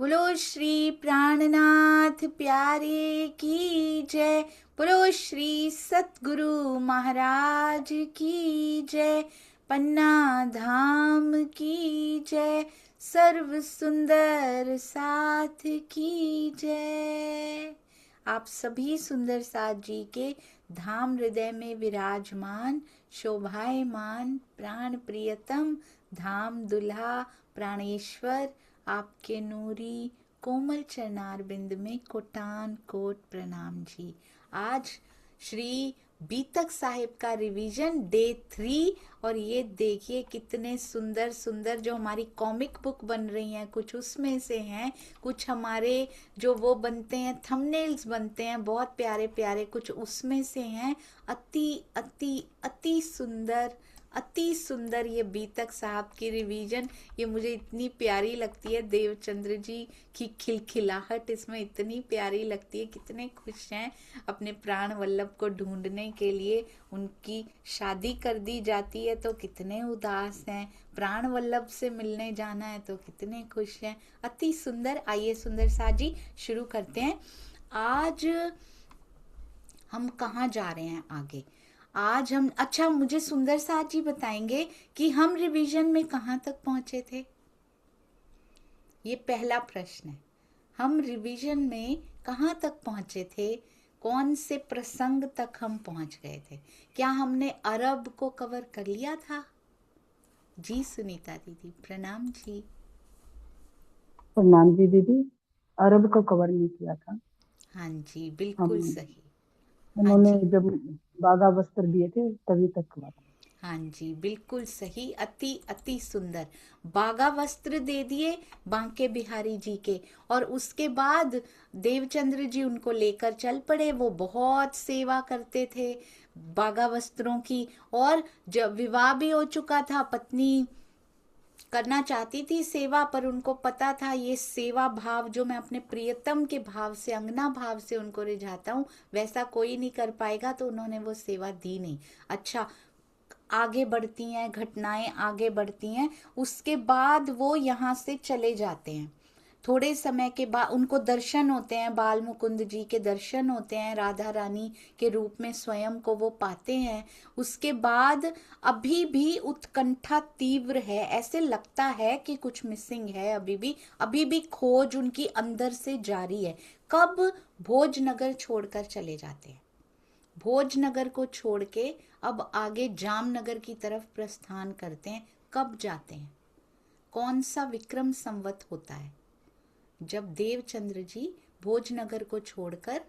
बोलो श्री प्राणनाथ प्यारे की जय। बोलो श्री सतगुरु महाराज की जय। पन्ना धाम की जय। सर्व सुंदर साथ की जय। आप सभी सुंदर साथ जी के धाम हृदय में विराजमान शोभायमान प्राण प्रियतम धाम दुल्हा प्राणेश्वर आपके नूरी कोमल चरणार बिंद में कोटान कोट प्रणाम जी। आज श्री बीतक साहिब का रिवीजन डे 3। और ये देखिए कितने सुंदर सुंदर जो हमारी कॉमिक बुक बन रही हैं, कुछ उसमें से हैं, कुछ हमारे जो वो बनते हैं थंबनेल्स बनते हैं बहुत प्यारे प्यारे, कुछ उसमें से हैं। अति अति अति सुंदर, अति सुंदर ये बीतक साहब की रिवीजन, ये मुझे इतनी प्यारी लगती है। देवचंद्र जी की खिलखिलाहट इसमें इतनी प्यारी लगती है। कितने खुश हैं अपने प्राण वल्लभ को ढूंढने के लिए। उनकी शादी कर दी जाती है तो कितने उदास हैं, प्राण वल्लभ से मिलने जाना है तो कितने खुश हैं। अति सुंदर। आइए सुंदर साथ जी शुरू करते हैं। आज हम कहाँ जा रहे हैं आगे? आज हम, अच्छा मुझे सुंदर साथ जी बताएंगे कि हम रिवीजन में कहाँ तक पहुंचे थे। ये पहला प्रश्न है। हम रिवीजन में कहाँ तक पहुंचे थे, कौन से प्रसंग तक हम पहुंच गए थे? क्या हमने अरब को कवर कर लिया था? जी सुनीता दीदी प्रणाम जी। प्रणाम जी दीदी। अरब को कवर नहीं किया था। हाँ जी बिल्कुल हम सही। हाँ उन्होंने जी, जब बागा वस्त्र दिए थे तभी तक हुआ था। हाँ जी बिल्कुल सही। अति अति सुंदर। बागा वस्त्र दे दिए बांके बिहारी जी के, और उसके बाद देवचंद्र जी उनको लेकर चल पड़े। वो बहुत सेवा करते थे बागा वस्त्रों की, और जब विवाह भी हो चुका था, पत्नी करना चाहती थी सेवा, पर उनको पता था ये सेवा भाव जो मैं अपने प्रियतम के भाव से, अंगना भाव से उनको रिझाता हूँ, वैसा कोई नहीं कर पाएगा, तो उन्होंने वो सेवा दी नहीं। अच्छा, आगे बढ़ती हैं घटनाएं, आगे बढ़ती हैं। उसके बाद वो यहाँ से चले जाते हैं। थोड़े समय के बाद उनको दर्शन होते हैं, बाल मुकुंद जी के दर्शन होते हैं, राधा रानी के रूप में स्वयं को वो पाते हैं। उसके बाद अभी भी उत्कंठा तीव्र है, ऐसे लगता है कि कुछ मिसिंग है। अभी भी खोज उनकी अंदर से जारी है। कब भोजनगर छोड़कर चले जाते हैं। भोजनगर को छोड़ के अब आगे जामनगर की तरफ प्रस्थान करते हैं। कब जाते हैं? कौन सा विक्रम संवत होता है जब देवचंद्र जी भोजनगर को छोड़कर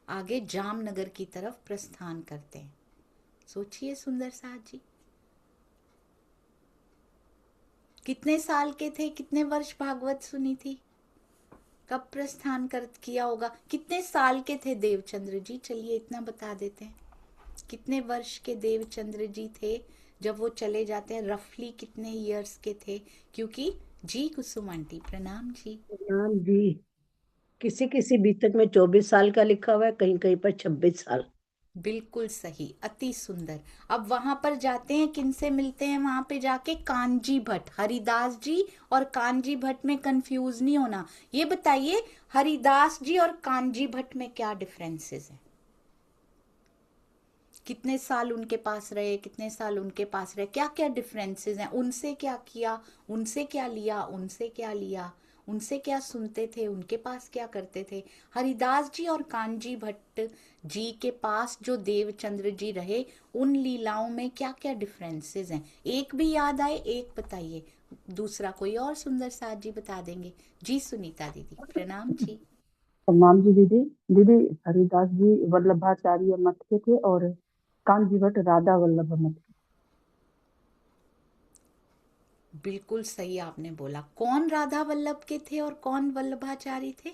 आगे जामनगर की तरफ प्रस्थान करते हैं? सोचिए सुंदर साथ जी। कितने साल के थे, कितने वर्ष भागवत सुनी थी, कब प्रस्थान कर किया होगा? कितने साल के थे देवचंद्र जी? चलिए इतना बता देते हैं। कितने वर्ष के देवचंद्र जी थे जब वो चले जाते हैं? रफली कितने ईयर्स के थे? क्योंकि जी कुसुम आंटी प्रणाम जी। प्रणाम जी। किसी किसी बीतक में 24 साल का लिखा हुआ है, कहीं कहीं पर 26 साल। बिल्कुल सही, अति सुंदर। अब वहां पर जाते हैं, किनसे मिलते हैं वहां पे जाके? कांजी भट्ट, हरिदास जी और कांजी भट्ट में कंफ्यूज नहीं होना। ये बताइए हरिदास जी और कांजी भट्ट में क्या डिफरेंसेस हैं? कितने साल उनके पास रहे, कितने साल उनके पास रहे, क्या क्या डिफरेंसेस हैं? उनसे क्या किया, उनसे क्या लिया, उनसे क्या लिया, उनसे क्या सुनते थे, उनके पास क्या करते थे? हरिदास जी और कांजी भट्ट जी के पास जो देवचंद्र जी रहे, उन लीलाओं में क्या क्या डिफरेंसेस हैं? एक भी याद आए एक बताइए, दूसरा कोई और सुंदर साथ जी बता देंगे। जी सुनीता दीदी प्रणाम जी। प्रणाम जी दीदी। दीदी, हरिदास जी वल्लभाचार्य मत के थे और कांजी भट्ट राधा वल्लभ मत के। बिल्कुल सही आपने बोला। कौन राधा वल्लभ के थे और कौन वल्लभाचारी थे?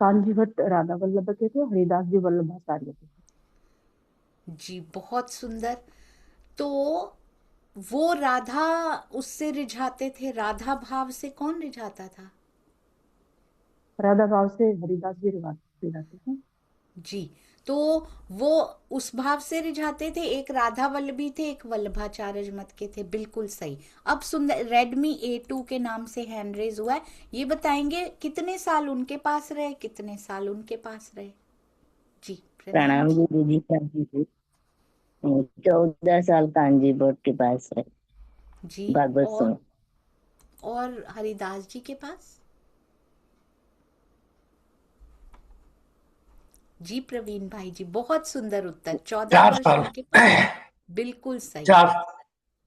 कांजी भट्ट राधा वल्लभ के थे, हरिदास जी वल्लभाचार्य के थे। जी बहुत सुंदर। तो वो राधा उससे रिझाते थे, राधा भाव से कौन रिझाता था? राधा भाव से हरिदास जी रिझाते थे। जी। तो वो उस भाव से रिझाते थे। एक राधा वल्लभी थे, एक वल्लभाचार्य मत के थे, बिल्कुल सही। अब सुंदर रेडमी A2 के नाम से हैंड रेज हुआ है, ये बताएंगे कितने साल उनके पास रहे, कितने साल उनके पास रहे। जी प्रणाम प्रणाम जी। जी दीदी, कांजी जी। 14 साल कांजी भट्ट के पास है, जी भागवत सुनो। और हरिदास जी के पास? जी प्रवीण भाई जी, बहुत सुंदर उत्तर, 14 4 वर्ष साल उनके पास। बिल्कुल सही।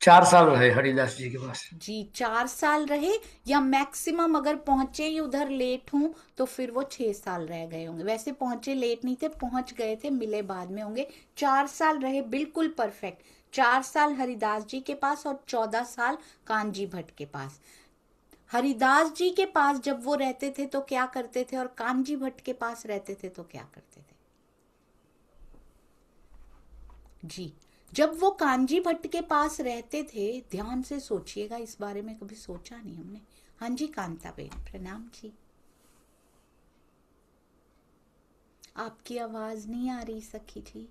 4 साल रहे हरिदास जी के पास। जी 4 साल रहे, या मैक्सिमम अगर पहुंचे ही उधर लेट हूं तो फिर वो 6 साल रह गए होंगे। वैसे पहुंचे लेट नहीं थे, पहुंच गए थे, मिले बाद में होंगे। 4 साल रहे, बिल्कुल परफेक्ट। 4 साल हरिदास जी के पास और 14 साल कांजी भट्ट के पास। हरिदास जी के पास जब वो रहते थे तो क्या करते थे, और कांजी भट्ट के पास रहते थे तो क्या करते थे? जी जब वो कांजी भट्ट के पास रहते थे, ध्यान से सोचिएगा, इस बारे में कभी सोचा नहीं हमने। हाँ जी कांता बेन, प्रणाम जी। आपकी आवाज नहीं आ रही सखी जी।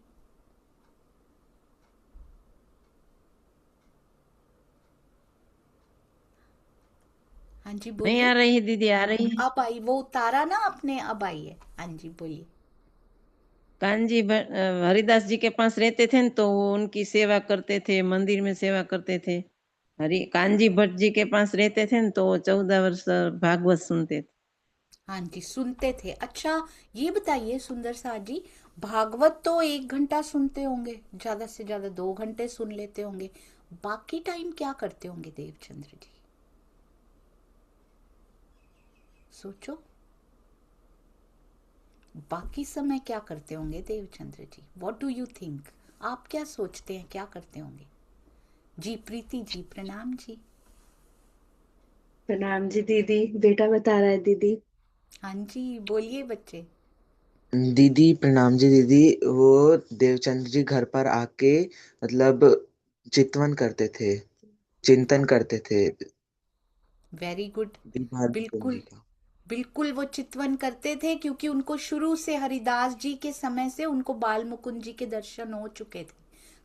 हाँ जी नहीं बोलिए। आ रही है दीदी, आ रही है। अब आई, वो उतारा ना आपने, अब आई है। हाँ जी बोलिए। हरिदास जी के पास रहते थे न, तो वो उनकी सेवा करते थे, मंदिर में सेवा करते थे। कांजी भट्ट जी के पास रहते थे न, तो 14 वर्ष भागवत सुनते थे। हाँ जी सुनते थे। अच्छा ये बताइए सुंदर सा जी, भागवत तो 1 घंटा सुनते होंगे, ज्यादा से ज्यादा 2 घंटे सुन लेते होंगे, बाकी टाइम क्या करते होंगे देवचंद्र जी? सोचो, बाकी समय क्या करते होंगे Devchandra ji? What do you think? आप क्या सोचते हैं क्या करते होंगे? जी प्रीति जी, प्रणाम जी। प्रणाम जी दीदी, बेटा बता रहा है दीदी। हाँ जी बोलिए बच्चे। दीदी प्रणाम जी दीदी। वो देवचंद्र जी घर पर आके मतलब चितवन करते थे, चिंतन करते थे वेरी गुड। दीनभाग मुकुंद जी बिल्कुल का। बिल्कुल वो चितवन करते थे, क्योंकि उनको शुरू से हरिदास जी के समय से उनको बाल मुकुंद जी के दर्शन हो चुके थे,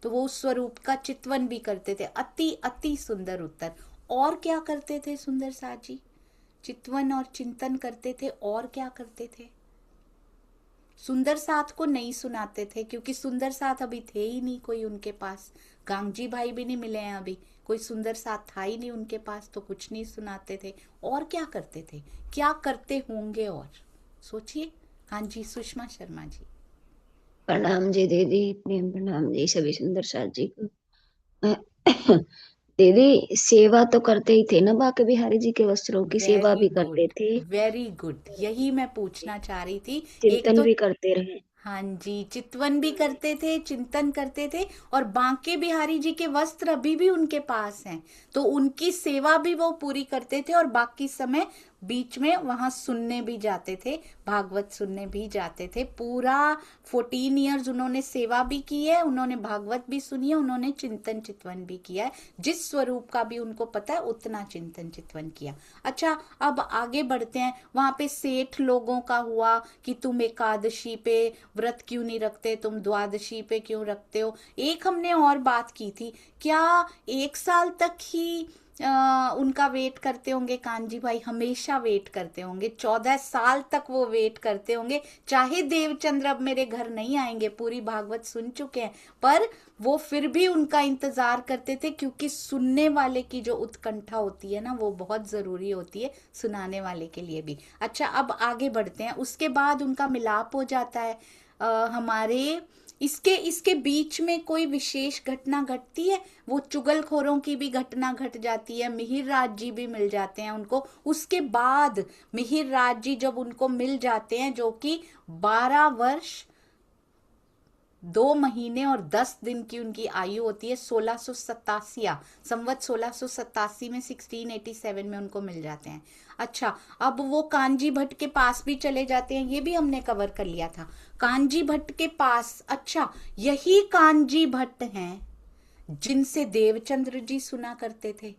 तो वो उस स्वरूप का चितवन भी करते थे। अति अति सुंदर उत्तर। और क्या करते थे सुंदर सा जी? चितवन और चिंतन करते थे, और क्या करते थे? सुंदर साथ को नहीं सुनाते थे, क्योंकि सुंदर साथ अभी थे ही नहीं कोई उनके पास। गांगजी भाई भी नहीं मिले हैं अभी, कोई सुंदर साथ था ही नहीं उनके पास, तो कुछ नहीं सुनाते थे। और क्या करते थे, क्या करते होंगे? और सोचिए। हाँ जी सुषमा शर्मा जी। प्रणाम जी दीदी, प्रेम प्रणाम जी सभी सुंदर साथ जी को। दीदी सेवा तो करते ही थे ना, बाके बिहारी जी के वस्त्रों की सेवा वेरी भी करते गुड, थे, वेरी गुड, यही मैं पूछना चाह रही थी। एक चिंतन तो भी करते रहे। हाँ जी चितवन भी करते थे, चिंतन करते थे, और बांके बिहारी जी के वस्त्र अभी भी उनके पास हैं, तो उनकी सेवा भी वो पूरी करते थे, और बाकी समय बीच में वहां सुनने भी जाते थे, भागवत सुनने भी जाते थे। पूरा 14 ईयर्स उन्होंने सेवा भी की है, उन्होंने भागवत भी सुनी है, उन्होंने चिंतन चितवन भी किया है। जिस स्वरूप का भी उनको पता है उतना चिंतन चितवन किया। अच्छा अब आगे बढ़ते हैं। वहां पे सेठ लोगों का हुआ कि तुम एकादशी पे व्रत क्यों नहीं रखते, तुम द्वादशी पे क्यों रखते हो। एक हमने और बात की थी, क्या 1 साल तक ही उनका वेट करते होंगे कांजी भाई? हमेशा वेट करते होंगे, 14 साल तक वो वेट करते होंगे, चाहे देवचंद्र अब मेरे घर नहीं आएंगे, पूरी भागवत सुन चुके हैं, पर वो फिर भी उनका इंतजार करते थे, क्योंकि सुनने वाले की जो उत्कंठा होती है ना, वो बहुत जरूरी होती है सुनाने वाले के लिए भी। अच्छा अब आगे बढ़ते हैं। उसके बाद उनका मिलाप हो जाता है। हमारे इसके इसके बीच में कोई विशेष घटना घटती है, वो चुगलखोरों की भी घटना घट जाती है, मिहिर राज जी भी मिल जाते हैं उनको। उसके बाद मिहिर राज जी जब उनको मिल जाते हैं, जो कि 12 वर्ष 2 महीने और 10 दिन की उनकी आयु होती है, 1687 संवत 1687 में 1687 में उनको मिल जाते हैं। अच्छा अब वो कांजी भट्ट के पास भी चले जाते हैं, ये भी हमने कवर कर लिया था। कांजी भट्ट के पास, अच्छा यही कांजी भट्ट हैं जिनसे देवचंद्र जी सुना करते थे,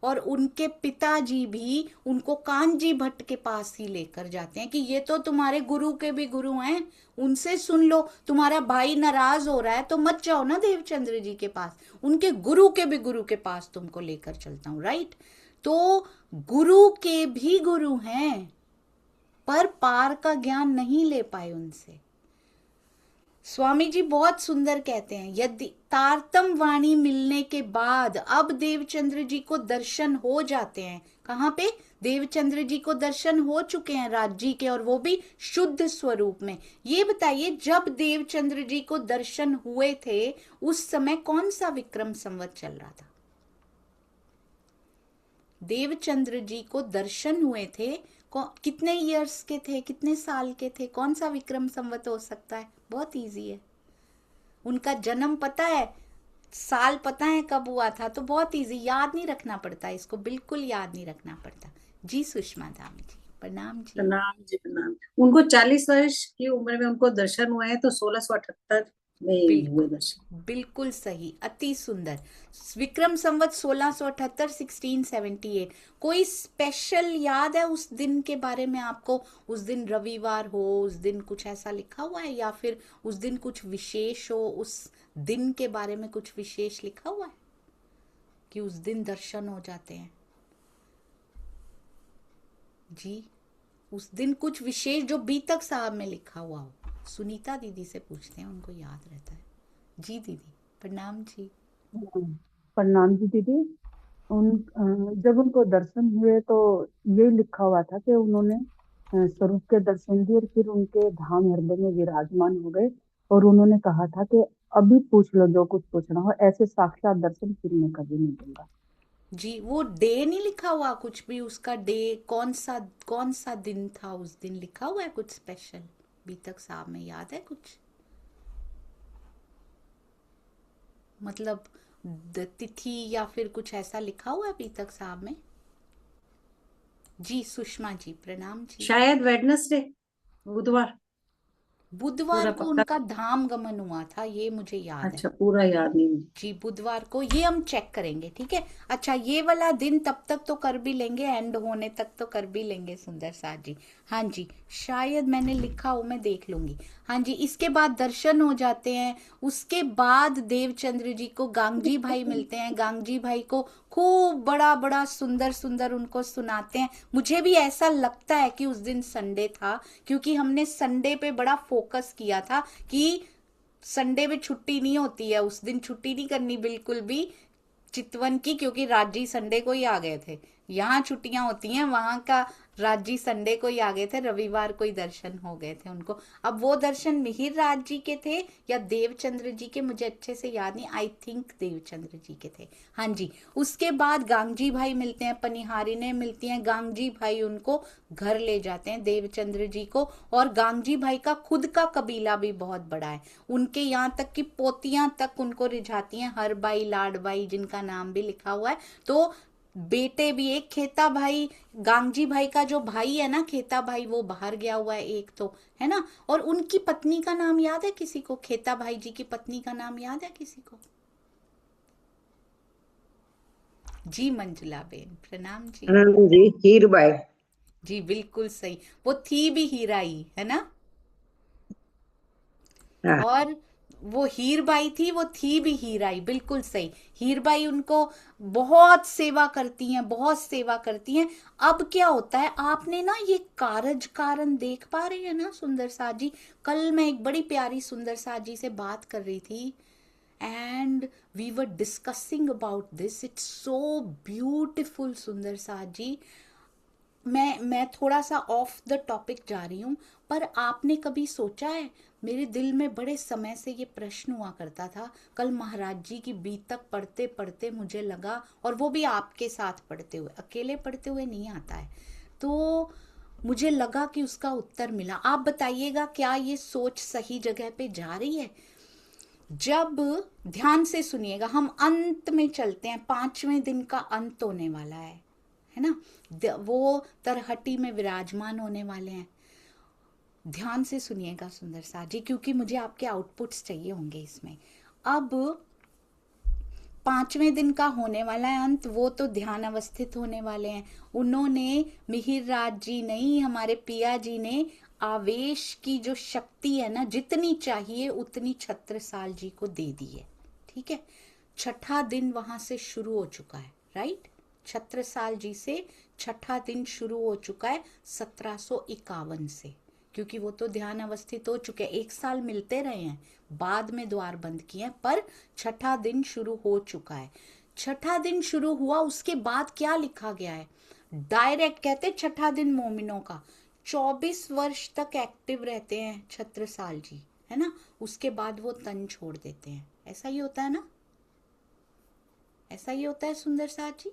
और उनके पिताजी भी उनको कांजी भट्ट के पास ही लेकर जाते हैं कि ये तो तुम्हारे गुरु के भी गुरु हैं, उनसे सुन लो। तुम्हारा भाई नाराज हो रहा है तो मत जाओ ना देवचंद्र जी के पास, उनके गुरु के भी गुरु के पास तुमको लेकर चलता हूं, राइट। तो गुरु के भी गुरु हैं, पर पार का ज्ञान नहीं ले पाए उनसे। स्वामी जी बहुत सुंदर कहते हैं, यदि तारतम वाणी मिलने के बाद अब देवचंद्र जी को दर्शन हो जाते हैं। कहाँ पे? देवचंद्र जी को दर्शन हो चुके हैं राज्य के, और वो भी शुद्ध स्वरूप में। ये बताइए, जब देवचंद्र जी को दर्शन हुए थे उस समय कौन सा विक्रम संवत चल रहा था? देवचंद्र जी को दर्शन हुए थे, कितने इयर्स के थे, कितने साल के थे? कौन सा विक्रम संवत हो सकता है? बहुत इजी है, उनका जन्म पता है, साल पता है कब हुआ था, तो बहुत इजी, याद नहीं रखना पड़ता इसको, बिल्कुल याद नहीं रखना पड़ता। जी सुषमा धाम जी, प्रणाम जी। प्रणाम जी, प्रणाम। उनको 40 वर्ष की उम्र में उनको दर्शन हुए हैं, तो 1678 में हुए दर्शन। बिल्कुल सही, अति सुंदर। विक्रम संवत 1678, 1678। कोई स्पेशल याद है उस दिन के बारे में आपको? उस दिन रविवार हो, उस दिन कुछ ऐसा लिखा हुआ है, या फिर उस दिन कुछ विशेष हो? उस दिन के बारे में कुछ विशेष लिखा हुआ है कि उस दिन दर्शन हो जाते हैं? जी, उस दिन कुछ विशेष जो बीतक साहब में लिखा हुआ हो। सुनीता दीदी से पूछते हैं, उनको याद रहता है। जी दीदी, प्रणाम जी। प्रणाम जी दीदी। जब उनको दर्शन हुए तो ये लिखा हुआ था कि उन्होंने स्वरूप के दर्शन दिए और फिर उनके धाम हृदय में विराजमान हो गए, और उन्होंने कहा था कि अभी पूछ लो जो कुछ पूछना हो, ऐसे साक्षात दर्शन फिर मैं कभी नहीं दूंगा। जी, वो डे नहीं लिखा हुआ कुछ भी, उसका डे कौन सा दिन था? उस दिन लिखा हुआ है कुछ स्पेशल? बीतक साहब में याद है कुछ? मतलब तिथि या फिर कुछ ऐसा लिखा हुआ है बीतक साहब में? जी सुषमा जी, प्रणाम जी। शायद वेडनेसडे, बुधवार बुधवार को उनका धाम गमन हुआ था, ये मुझे याद है। अच्छा, पूरा याद नहीं मुझे। जी, बुधवार को, ये हम चेक करेंगे, ठीक है। अच्छा, ये वाला दिन तब तक तो कर भी लेंगे, एंड होने तक तो कर भी लेंगे सुंदर साथ जी। हाँ जी, शायद मैंने लिखा हो, मैं देख लूंगी। हाँ जी, इसके बाद दर्शन हो जाते हैं। उसके बाद देवचंद्र जी को गांगजी भाई मिलते हैं, गांगजी भाई को खूब बड़ा बड़ा सुंदर सुंदर उनको सुनाते हैं। मुझे भी ऐसा लगता है कि उस दिन संडे था, क्योंकि हमने संडे पे बड़ा फोकस किया था कि संडे में छुट्टी नहीं होती है, उस दिन छुट्टी नहीं करनी बिल्कुल भी चितवन की, क्योंकि राजी संडे को ही आ गए थे। यहाँ छुट्टियां होती हैं, वहां का राजी संडे को ही आ गए थे, रविवार को ही दर्शन हो गए थे उनको। अब वो दर्शन मिहिर राज जी के थे या देवचंद्र जी के, मुझे अच्छे से याद नहीं, आई थिंक देवचंद्र जी के थे। हाँ जी, उसके बाद गांगजी भाई मिलते हैं, पनिहारिनें मिलती हैं, गांगजी भाई उनको घर ले जाते हैं देवचंद्र जी को। और गांगजी भाई का खुद का कबीला भी बहुत बड़ा है, उनके यहाँ तक कि पोतियां तक उनको रिझाती हैं, हरबाई लाडबाई जिनका नाम भी लिखा हुआ है। तो बेटे भी, एक खेता भाई, गांगजी भाई का जो भाई है ना खेता भाई, वो बाहर गया हुआ है एक, तो है ना। और उनकी पत्नी का नाम याद है किसी को? खेता भाई जी की पत्नी का नाम याद है किसी को? जी मंजुला बेन, प्रणाम जी। जी, हीरबाई। जी बिल्कुल सही, वो थी भी हीरा ही, है ना। हाँ। और वो हीरबाई थी, वो थी भी हीराई, बिल्कुल सही। हीरबाई उनको बहुत सेवा करती हैं, बहुत सेवा करती हैं। अब क्या होता है, आपने ना ये कारज कारण देख पा रहे हैं ना सुंदर साथ जी? कल मैं एक बड़ी प्यारी सुंदर साथ जी से बात कर रही थी, and we were discussing about this, it's so beautiful सुंदर साथ जी। मैं थोड़ा सा ऑफ द टॉपिक जा रही हूँ, पर आपने कभी सोचा है, मेरे दिल में बड़े समय से ये प्रश्न हुआ करता था। कल महाराज जी की बीतक पढ़ते पढ़ते मुझे लगा, और वो भी आपके साथ पढ़ते हुए, अकेले पढ़ते हुए नहीं आता है, तो मुझे लगा कि उसका उत्तर मिला। आप बताइएगा, क्या ये सोच सही जगह पे जा रही है? जब ध्यान से सुनिएगा, हम अंत में चलते हैं, 5वें दिन का अंत होने वाला है ना, वो तरहटी में विराजमान होने वाले हैं। ध्यान से सुनिएगा सुंदर साथ जी, क्योंकि मुझे आपके आउटपुट्स चाहिए होंगे इसमें। अब 5वें दिन का होने वाला है अंत, वो तो ध्यान अवस्थित होने वाले हैं। उन्होंने, मिहिर राज जी नहीं, हमारे पिया जी ने आवेश की जो शक्ति है ना, जितनी चाहिए उतनी छत्रसाल जी को दे दी है। ठीक है, छठा दिन वहां से शुरू हो चुका है, राइट। छत्रसाल जी से छठा दिन शुरू हो चुका है 1751 से, क्योंकि वो तो ध्यान अवस्थित हो चुके हैं। 1 साल मिलते रहे हैं, बाद में द्वार बंद किए हैं, पर छठा दिन शुरू हो चुका है। छठा दिन शुरू हुआ, उसके बाद क्या लिखा गया है, डायरेक्ट कहते छठा दिन मोमिनों का 24 वर्ष तक एक्टिव रहते हैं छत्रसाल जी, है ना। उसके बाद वो तन छोड़ देते हैं। ऐसा ही होता है ना, ऐसा ही होता है सुंदर साथ जी।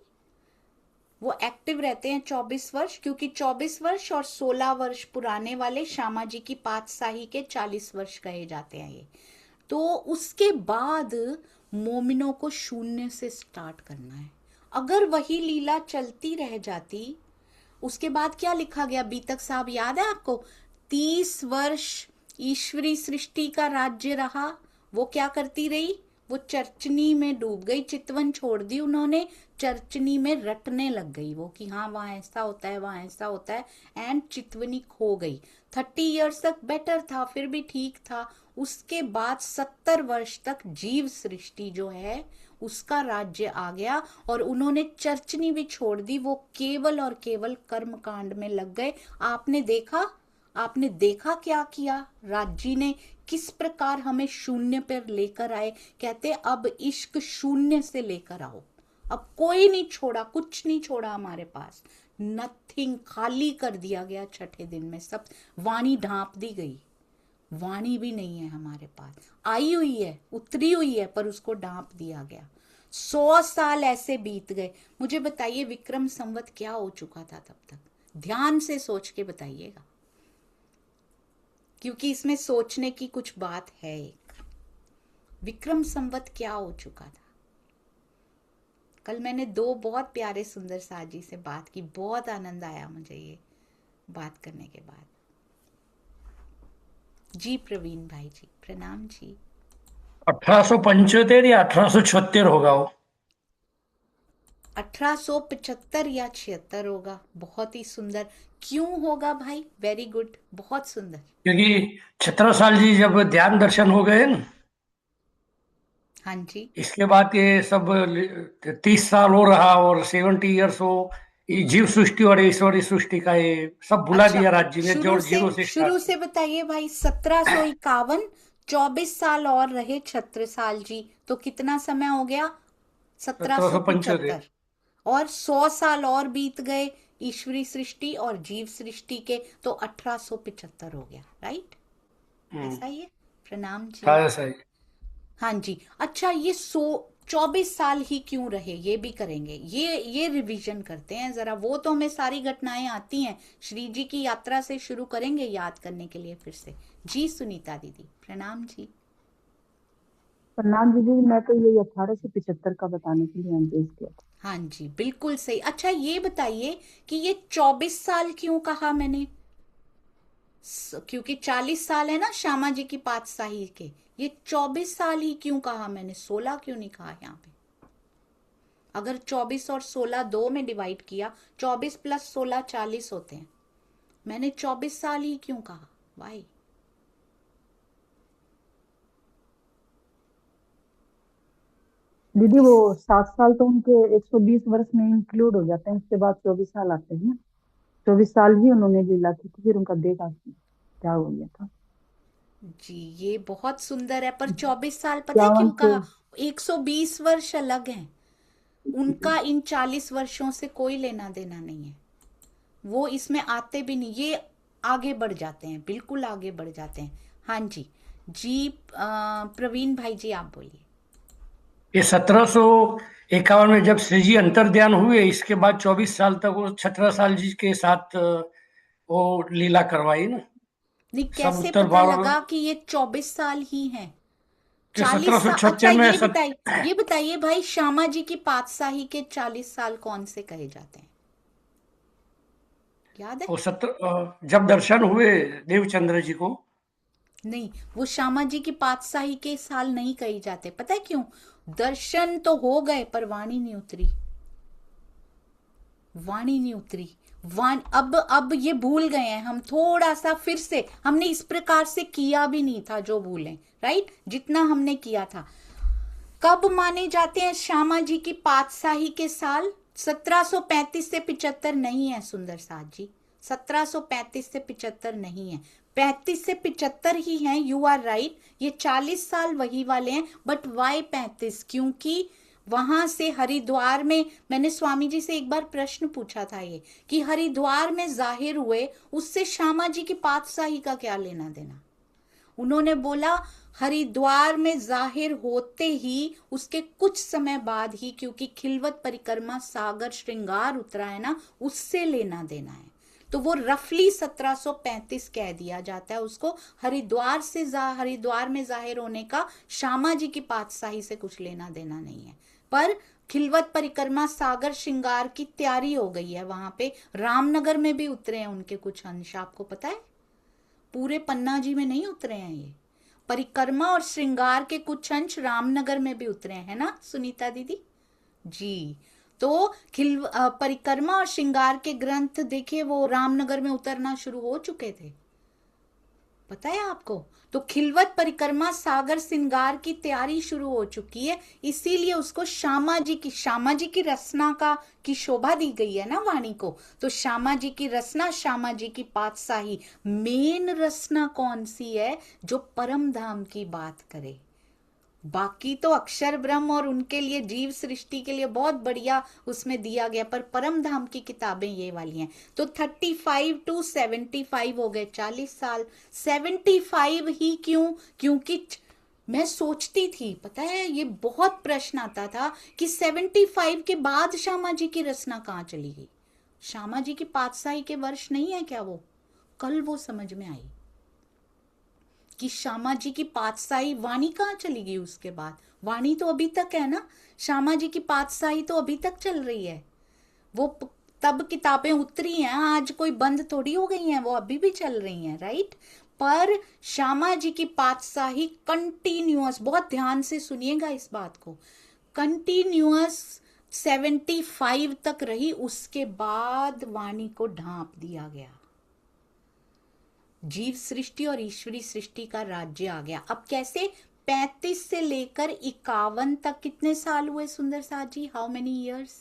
वो एक्टिव रहते हैं 24 वर्ष, क्योंकि 24 वर्ष और 16 वर्ष पुराने वाले श्यामा जी की पातशाही के 40 वर्ष कहे जाते हैं ये। तो उसके बाद मोमिनों को शून्य से स्टार्ट करना है। अगर वही लीला चलती रह जाती, उसके बाद क्या लिखा गया बीतक साहब, याद है आपको? 30 वर्ष ईश्वरी सृष्टि का राज्य रहा। वो क्या करती रही, वो चर्चनी में डूब गई, चितवन छोड़ दी उन्होंने, चर्चनी में रटने लग गई वो कि हाँ वहाँ ऐसा होता है, वहाँ ऐसा होता है, एंड चितवनी खो गई। 30 इयर्स तक बेटर था, फिर भी ठीक था। उसके बाद 70 वर्ष तक जीव सृष्टि जो है उसका राज्य आ गया, और उन्होंने चर्चनी भी छोड़ दी, वो केवल और केवल कर्म कांड में लग गए। आपने देखा क्या किया राज्य ने, किस प्रकार हमें शून्य पर लेकर आए। कहते अब इश्क शून्य से लेकर आओ। अब कोई नहीं छोड़ा, कुछ नहीं छोड़ा हमारे पास, नथिंग, खाली कर दिया गया छठे दिन में। सब वाणी ढांप दी गई, वाणी भी नहीं है हमारे पास, आई हुई है, उतरी हुई है, पर उसको ढांप दिया गया। 100 साल ऐसे बीत गए। मुझे बताइए विक्रम संवत क्या हो चुका था तब तक? ध्यान से सोच के बताइएगा, क्योंकि इसमें सोचने की कुछ बात है। एक विक्रम संवत क्या हो चुका था? कल मैंने 2 बहुत प्यारे सुंदर साथ जी से बात की, बहुत आनंद आया मुझे ये बात करने के बाद। जी प्रवीण भाई जी, प्रणाम जी। 1875 या 1876 होगा वो। 1875 या 76 होगा। बहुत ही सुंदर। क्यों होगा भाई? वेरी गुड, बहुत सुंदर। क्योंकि छत्रसाल जी जब ध्यान दर्शन हो गए ना, हाँ जी, इसके बाद ये सब 30 साल हो रहा और 70 ईयर्स हो, ये जीव सृष्टि और ईश्वरी सृष्टि का ये सब भुला अच्छा, दिया राज्य ने, जो जीरो से शुरू स्टार्ट। से बताइए भाई। 1751, 24 साल और रहे छत्रसाल जी, तो कितना समय हो गया? 1775। और 100 साल और बीत गए ईश्वरी सृष्टि और जीव सृष्टि के, तो 1875 हो गया, राइट? ऐसा ही है। प्रणाम जी। सही। हाँ जी। अच्छा, ये 24 साल ही क्यों रहे, ये भी करेंगे, ये रिवीजन करते हैं जरा। वो तो हमें सारी घटनाएं आती हैं, श्री जी की यात्रा से शुरू करेंगे याद करने के लिए फिर से। जी सुनीता दीदी, प्रणाम जी। प्रणाम दीदी, मैं तो ये 1875 का बताने के लिए अंदेश किया था। हाँ जी, बिल्कुल सही। अच्छा ये बताइए कि ये 24 साल क्यों कहा मैंने? क्योंकि 40 साल है ना श्यामा जी की पातशाही के, ये 24 साल ही क्यों कहा मैंने? 16 क्यों नहीं कहा यहाँ पे? अगर 24 और 16 2 में डिवाइड किया, 24 + 16 40 होते हैं। मैंने 24 साल ही क्यों कहा? वाई? दीदी वो 7 साल तो उनके 120 वर्ष में इंक्लूड हो जाते हैं, उसके बाद 24 साल आते हैं ना। 24 साल ही उन्होंने लीला की थी, फिर उनका देह क्या हो गया था। जी ये बहुत सुंदर है, पर 24 साल पता है क्यों कहा? 120 वर्ष अलग हैं, उनका इन 40 वर्षों से कोई लेना देना नहीं है, वो इसमें आते भी नहीं, ये आगे बढ़ जाते हैं, बिल्कुल आगे बढ़ जाते हैं। हाँ जी जी। प्रवीण भाई जी आप बोलिए। ये 1751 में जब श्री जी अंतर्ध्यान हुए, इसके बाद 24 साल तक वो छत्रसाल जी के साथ वो लीला करवाई ना। नहीं, सब कैसे उत्तर पता भारत लगा कि ये 24 साल ही हैं? के 40 साल। 1776 अच्छा में ये बताइए भाई, श्यामा जी की पातशाही के 40 साल कौन से कहे जाते हैं, याद है? वो जब दर्शन हुए देवचंद्र जी को, नहीं, वो श्यामा जी की पातशाही के साल नहीं कही जाते, पता है क्यों? दर्शन तो हो गए पर वाणी नहीं उतरी, वाणी नहीं उतरी। अब ये भूल गए हैं हम, थोड़ा सा फिर से, हमने इस प्रकार से किया भी नहीं था जो भूलें, राइट, जितना हमने किया था। कब माने जाते हैं श्यामा जी की पातशाही के साल? 1735 से 75 नहीं है सुंदर साथ जी, 1735 से 75 नहीं है, 35 से 75 ही हैं, यू आर राइट। ये 40 साल वही वाले हैं, बट वाई 35? क्योंकि वहां से हरिद्वार में, मैंने स्वामी जी से एक बार प्रश्न पूछा था ये, कि हरिद्वार में जाहिर हुए, उससे श्यामा जी की पातशाही का क्या लेना देना? उन्होंने बोला हरिद्वार में जाहिर होते ही उसके कुछ समय बाद ही, क्योंकि खिलवत परिक्रमा सागर श्रृंगार उतरा है ना, उससे लेना देना है। तो वो रफली 1735 कह दिया जाता है उसको, हरिद्वार में जाहिर होने का श्यामा जी की पातशाही से कुछ लेना देना नहीं है। पर खिलवत परिक्रमा सागर श्रृंगार की तैयारी हो गई है वहां पे, रामनगर में भी उतरे हैं उनके कुछ अंश, आपको पता है? पूरे पन्ना जी में नहीं उतरे हैं ये, परिक्रमा और श्रृंगार के कुछ अंश रामनगर में भी उतरे हैं ना सुनीता दीदी जी। तो परिक्रमा और श्रृंगार के ग्रंथ देखिए वो रामनगर में उतरना शुरू हो चुके थे, पता है आपको? तो खिलवत परिक्रमा सागर श्रृंगार की तैयारी शुरू हो चुकी है, इसीलिए उसको श्यामा जी की रचना की शोभा दी गई है ना वाणी को। तो श्यामा जी की रचना, श्यामा जी की पातशाही, मेन रचना कौन सी है? जो परम धाम की बात करे। बाकी तो अक्षर ब्रह्म और उनके लिए जीव सृष्टि के लिए बहुत बढ़िया उसमें दिया गया, पर परम धाम की किताबें ये वाली हैं। तो 35 to 75 हो गए, 40 साल। 75 ही क्यों? क्योंकि मैं सोचती थी, पता है, ये बहुत प्रश्न आता था कि 75 के बाद श्यामा जी की रचना कहाँ चली गई? श्यामा जी की पातशाही के वर्ष नहीं है क्या वो? कल वो समझ में आई कि श्यामा जी की पातशाही, वाणी कहाँ चली गई उसके बाद? वाणी तो अभी तक है ना, श्यामा जी की पातशाही तो अभी तक चल रही है। वो तब किताबें उतरी हैं, आज कोई बंद थोड़ी हो गई हैं, वो अभी भी चल रही हैं, राइट। पर श्यामा जी की पातशाही कंटिन्यूअस, बहुत ध्यान से सुनिएगा इस बात को, कंटिन्यूअस 75 तक रही, उसके बाद वाणी को ढांप दिया गया। जीव सृष्टि और ईश्वरी सृष्टि का राज्य आ गया। अब कैसे? 35 से लेकर 51 तक कितने साल हुए सुंदर साथ जी? How many years?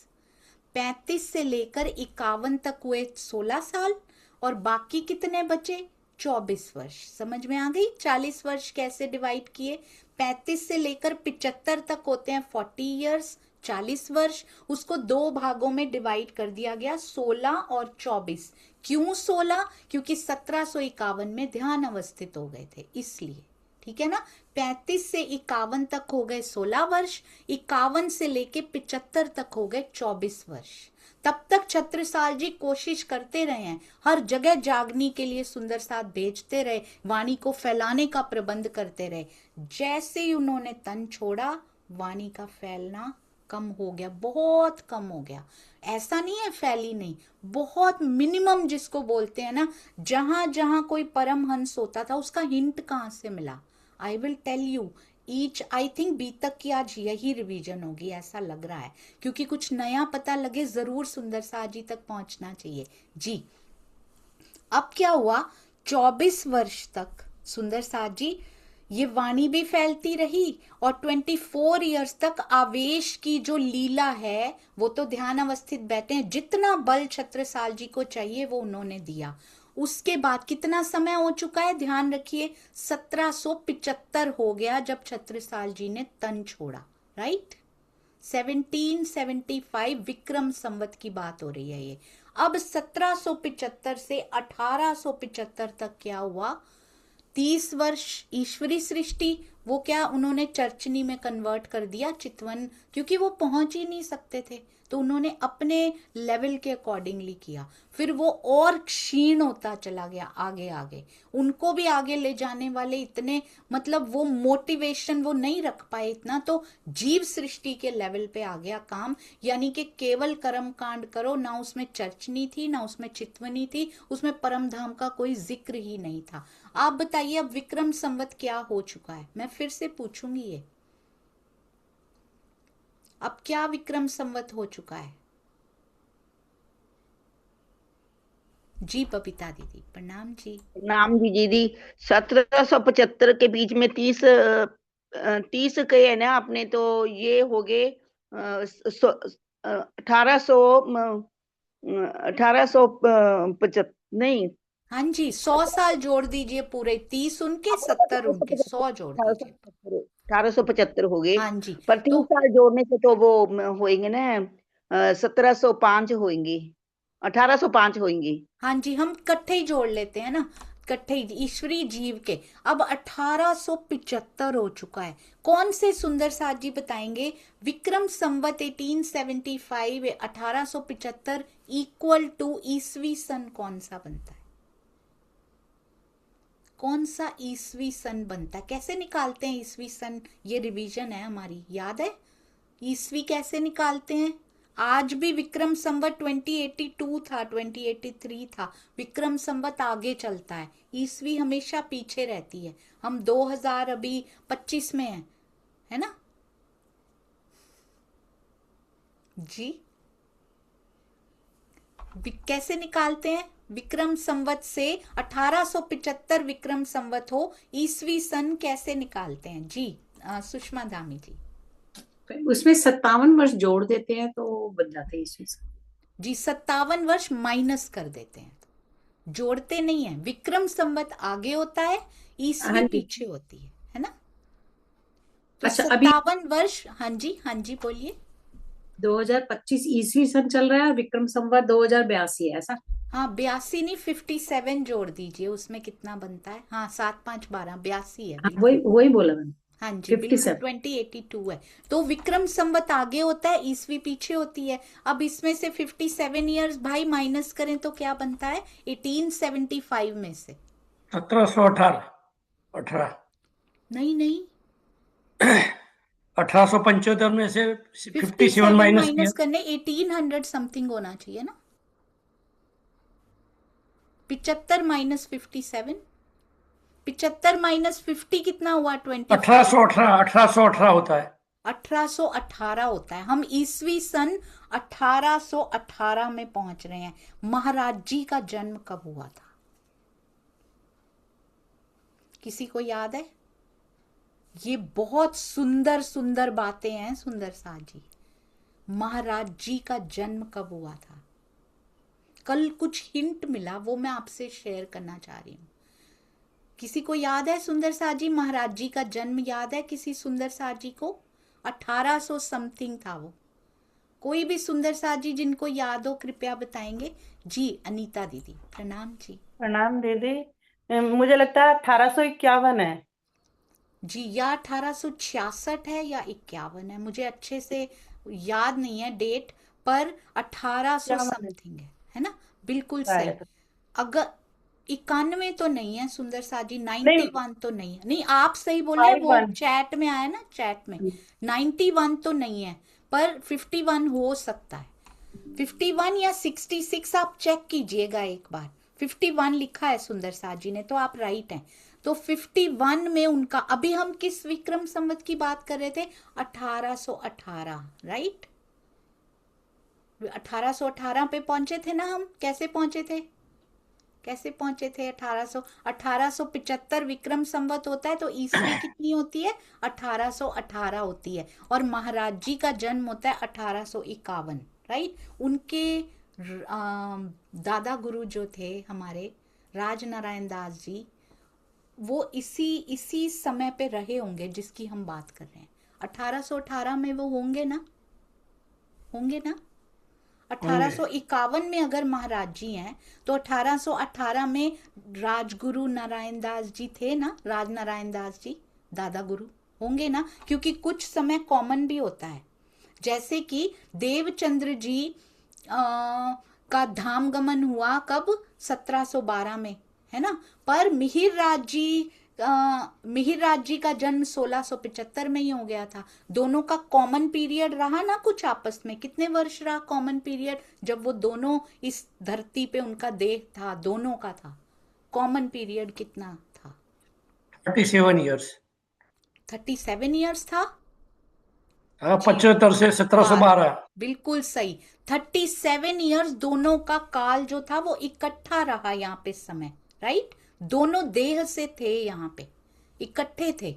35 से लेकर 51 तक हुए 16 साल, और बाकी कितने बचे? 24 वर्ष। समझ में आ गई? 40 वर्ष कैसे डिवाइड किए? 35 से लेकर 75 तक होते हैं 40 इयर्स, 40 वर्ष। उसको दो भागों में डिवाइड कर दिया गया, 16 और 24। क्यों 16? क्योंकि 1751 में ध्यान अवस्थित हो गए थे, इसलिए, ठीक है ना। 35 से 51 तक हो गए 16 वर्ष, 51 से लेके 75 तक हो गए 24 वर्ष। तब तक छत्रसाल जी कोशिश करते रहे हैं, हर जगह जागने के लिए सुंदर साथ भेजते रहे, वाणी को फैलाने का प्रबंध करते रहे। जैसे ही उन्होंने तन छोड़ा, वाणी का फैलना कम हो गया, बहुत कम हो गया। ऐसा नहीं है फैली नहीं, बहुत मिनिमम जिसको बोलते हैं ना, जहां जहां कोई परमहंस होता था उसका हिंट कहां से मिला? I will tell you each, I think B तक की आज यही रिवीजन होगी, ऐसा लग रहा है, क्योंकि कुछ नया पता लगे जरूर सुंदर साथ जी तक पहुंचना चाहिए जी। अब क्या हुआ? 24 वर्ष तक सुंदर साथ जी ये वाणी भी फैलती रही, और 24 इयर्स तक आवेश की जो लीला है वो तो ध्यान अवस्थित बैठे हैं, जितना बल छत्रसाल जी को चाहिए वो उन्होंने दिया। उसके बाद कितना समय हो चुका है? ध्यान रखिए, 1775 हो गया जब छत्रसाल जी ने तन छोड़ा, राइट। 1775 विक्रम संवत की बात हो रही है ये। अब 1775 से 1875 तक क्या हुआ? 30 वर्ष ईश्वरी सृष्टि, वो क्या उन्होंने चर्चनी में कन्वर्ट कर दिया चितवन, क्योंकि वो पहुंच ही नहीं सकते थे, तो उन्होंने अपने लेवल के अकॉर्डिंगली किया। फिर वो और क्षीण होता चला गया आगे आगे, उनको भी आगे ले जाने वाले इतने, मतलब वो मोटिवेशन वो नहीं रख पाए इतना, तो जीव सृष्टि के लेवल पे आ गया काम। यानी कि केवल कर्म कांड करो, ना उसमें चर्चनी थी ना उसमें चितवनी थी, उसमें परम धाम का कोई जिक्र ही नहीं था। आप बताइए अब विक्रम संवत क्या हो चुका है, मैं फिर से पूछूंगी ये, अब क्या विक्रम संवत हो चुका है? जी बबीता दीदी प्रणाम जी। प्रणाम जी दीदी। 1775 के बीच में 30 के है ना अपने, तो ये हो गए 1875 नहीं। हाँ जी 100 साल जोड़ दीजिए पूरे, 30 उनके 70 उनके, 100 जोड़ दीजिए। 1875 हो गए, हाँ जी पर 30 तो साल जोड़ने से तो वो होएंगे ना 1705 होएंगे, 1805 होएंगे। हाँ जी हम इकट्ठे ही जोड़ लेते हैं ना, इकट्ठे ही ईश्वरी जीव के। अब 1875 हो चुका है। कौन से सुंदर साथ जी बताएंगे विक्रम संवत 1875 1875 इक्वल टू ईसवी सन कौन सा बनता है? कौन सा ईसवी सन बनता है? कैसे निकालते हैं ईसवी सन? ये रिवीजन है हमारी, याद है ईसवी कैसे निकालते हैं? आज भी विक्रम संवत 2082 था, 2083 था, विक्रम संवत आगे चलता है, ईसवी हमेशा पीछे रहती है। हम 2000 अभी 25 में है ना जी? कैसे निकालते हैं? विक्रम संवत से 1875 विक्रम संवत हो, ईसवी सन कैसे निकालते हैं जी? सुषमा धामी जी। उसमें 57 वर्ष जोड़ देते हैं तो बन जाते हैं ईस्वी सन जी। 57 वर्ष माइनस कर देते हैं, जोड़ते नहीं है। विक्रम संवत आगे होता है, ईसवी पीछे होती है ना? तो अच्छा अभी 57 वर्ष, हाँ जी बोलिए। 2025 ईस्वी सन चल रहा है, विक्रम संवत 2082 है ऐसा? हाँ 82 नहीं 57 जोड़ दीजिए, उसमें कितना बनता है? हाँ 7 5 12 82 है। वही बोला मैंने। हाँ जी बिल्कुल 2082 है। तो विक्रम संवत आगे होता है, ईसवी पीछे होती है। अब इसमें से 57 इयर्स भाई माइनस करें तो क्या बनता है 1875 में से? 1718 नहीं 1875 में से 57 माइनस करने 1800 समथिंग होना चाहिए ना। 75 माइनस 57, 75 माइनस 50 कितना हुआ? 1818 होता है। 1818 होता है। हम ईसवी सन 1818 में पहुंच रहे हैं। महाराज जी का जन्म कब हुआ था? किसी को याद है? ये बहुत सुंदर सुंदर बातें हैं सुंदर साथ जी। महाराज जी का जन्म कब हुआ था? कल कुछ हिंट मिला, वो मैं आपसे शेयर करना चाह रही हूँ। किसी को याद है सुंदर साथ जी? महाराज जी का जन्म याद है किसी सुंदर साथ जी को? 1800 समथिंग था वो। कोई भी सुंदर साथ जी जिनको याद हो कृपया बताएंगे जी। अनीता दीदी प्रणाम जी। प्रणाम दीदी। मुझे लगता है 1851 है जी, या 1866 है या 51 है, मुझे अच्छे से याद नहीं है डेट, पर 1800 समथिंग है ना? बिल्कुल सही। अगर 91 तो नहीं है सुंदर साथ जी, 91 तो नहीं है। नहीं आप सही बोले, वो चैट में आया ना, चैट में 91 तो नहीं है, पर 51 हो सकता है। 51 या 66 आप चेक कीजिएगा एक बार। 51 लिखा है सुंदर साथ जी ने, तो आप राइट हैं। तो 51 में उनका, अभी हम किस विक्रम संवत की बात कर रहे थे? 1818 राइट? 1818 पे पहुंचे थे ना हम? कैसे पहुंचे थे? 1875 विक्रम संवत होता है, तो ईस्वी कितनी होती है? 1818 होती है। और महाराज जी का जन्म होता है 1851 राइट? उनके दादा गुरु जो थे हमारे राजनारायण दास जी, वो इसी समय पे रहे होंगे जिसकी हम बात कर रहे हैं। 1818 में वो होंगे ना? 1851 में अगर महाराज जी हैं तो 1818 में राजगुरु नारायण दास जी थे ना, राज नारायण दास जी, दादा गुरु होंगे ना, क्योंकि कुछ समय कॉमन भी होता है। जैसे कि देवचंद्र जी का धाम गमन हुआ कब, 1712 में, है ना। पर मिहिर राज जी का जन्म 1675 में ही हो गया था। दोनों का कॉमन पीरियड रहा ना कुछ आपस में। कितने वर्ष रहा कॉमन पीरियड, जब वो दोनों इस धरती पे उनका देह था, दोनों का था, कॉमन पीरियड कितना था? 37 ईयर्स। 37 ईयर्स था। 75 से 1712। बिल्कुल सही, 37 ईयर्स दोनों का काल जो था वो इकट्ठा रहा यहाँ पे समय, राइट। दोनों देह से थे, यहाँ पे इकट्ठे थे।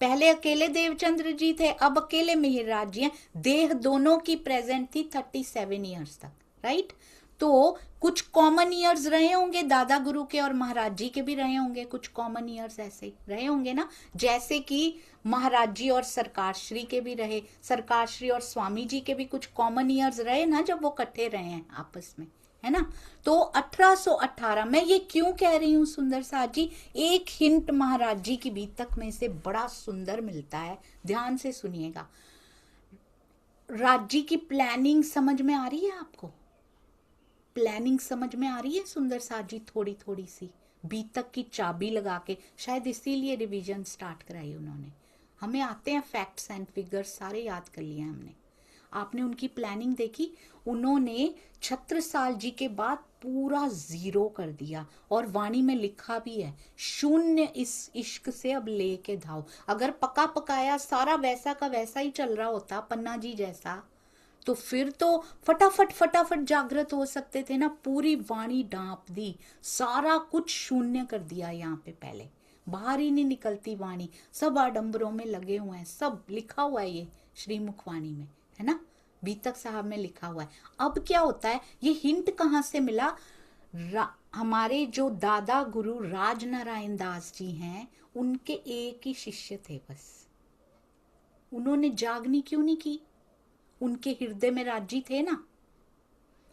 पहले अकेले देवचंद्र जी थे, अब अकेले मिहिरराज जी हैं। देह दोनों की प्रेजेंट थी 37 ईयर्स तक, राइट। तो कुछ कॉमन ईयर्स रहे होंगे दादा गुरु के, और महाराज जी के भी रहे होंगे कुछ कॉमन ईयर्स, ऐसे रहे होंगे ना। जैसे कि महाराज जी और सरकार श्री के भी रहे, सरकार श्री और स्वामी जी के भी कुछ कॉमन ईयर्स रहे ना, जब वो इकट्ठे रहे हैं आपस में, है ना। तो 1818 में ये क्यों कह रही हूँ सुंदर साथ जी, एक हिंट महाराज जी की बीतक में से बड़ा सुंदर मिलता है, ध्यान से सुनिएगा। राज जी की प्लानिंग समझ में आ रही है आपको? प्लानिंग समझ में आ रही है सुंदर साथ जी? थोड़ी थोड़ी सी बीतक की चाबी लगा के, शायद इसीलिए रिवीजन स्टार्ट कराई उन्होंने। हमें आते हैं फैक्ट्स एंड फिगर्स, सारे याद कर लिए हमने। आपने उनकी प्लानिंग देखी, उन्होंने छत्रसाल जी के बाद पूरा जीरो कर दिया, और वाणी में लिखा भी है, शून्य इस इश्क से अब लेके धाओ। अगर पका पकाया सारा वैसा का वैसा ही चल रहा होता, पन्ना जी जैसा, तो फिर तो फटाफट जागृत हो सकते थे ना। पूरी वाणी डांप दी, सारा कुछ शून्य कर दिया। यहाँ पे पहले बाहर ही नहीं निकलती वाणी, सब आडंबरों में लगे हुए हैं, सब लिखा हुआ है ये श्रीमुखवाणी में, है ना, बीतक साहब में लिखा हुआ है। अब क्या होता है, ये हिंट कहाँ से मिला? हमारे जो दादा गुरु राजनारायण दास जी हैं, उनके एक ही शिष्य थे बस। उन्होंने जागनी क्यों नहीं की? उनके हृदय में राज्य थे ना,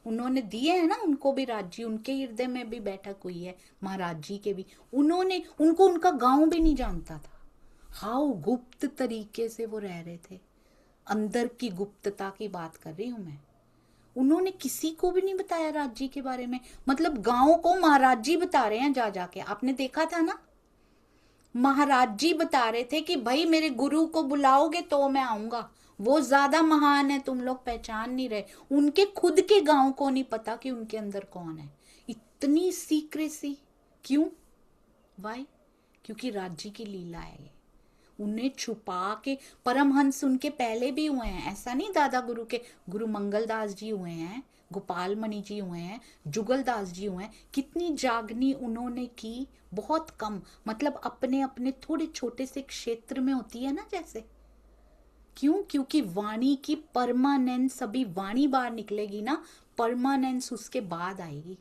उन्होंने दिए हैं ना उनको भी राज्य, उनके हृदय में भी बैठक हुई है महाराज जी के भी। उन्होंने उनको, उनका गांव भी नहीं जानता था। हाउ गुप्त तरीके से वो रह रहे थे, अंदर की गुप्तता की बात कर रही हूं मैं। उन्होंने किसी को भी नहीं बताया राज जी के बारे में, मतलब गांव को महाराज जी बता रहे हैं जा जाके। आपने देखा था ना, महाराज जी बता रहे थे कि भाई मेरे गुरु को बुलाओगे तो मैं आऊंगा, वो ज्यादा महान है, तुम लोग पहचान नहीं रहे। उनके खुद के गांव को नहीं पता कि उनके अंदर कौन है। इतनी सीक्रेसी क्यों? वाई? क्योंकि राज्य की लीला है ये। उन्हें छुपा के, परमहंस उनके पहले भी हुए हैं, ऐसा नहीं। दादा गुरु के गुरु मंगलदास जी हुए हैं, गोपाल मणि जी हुए हैं, जुगलदास जी हुए हैं। कितनी जागनी उन्होंने की? बहुत कम, मतलब अपने अपने थोड़े छोटे से क्षेत्र में होती है ना जैसे। क्यों? क्योंकि वाणी की परमानेंस, अभी वाणी बाहर निकलेगी ना, परमानेंस उसके बाद आएगी।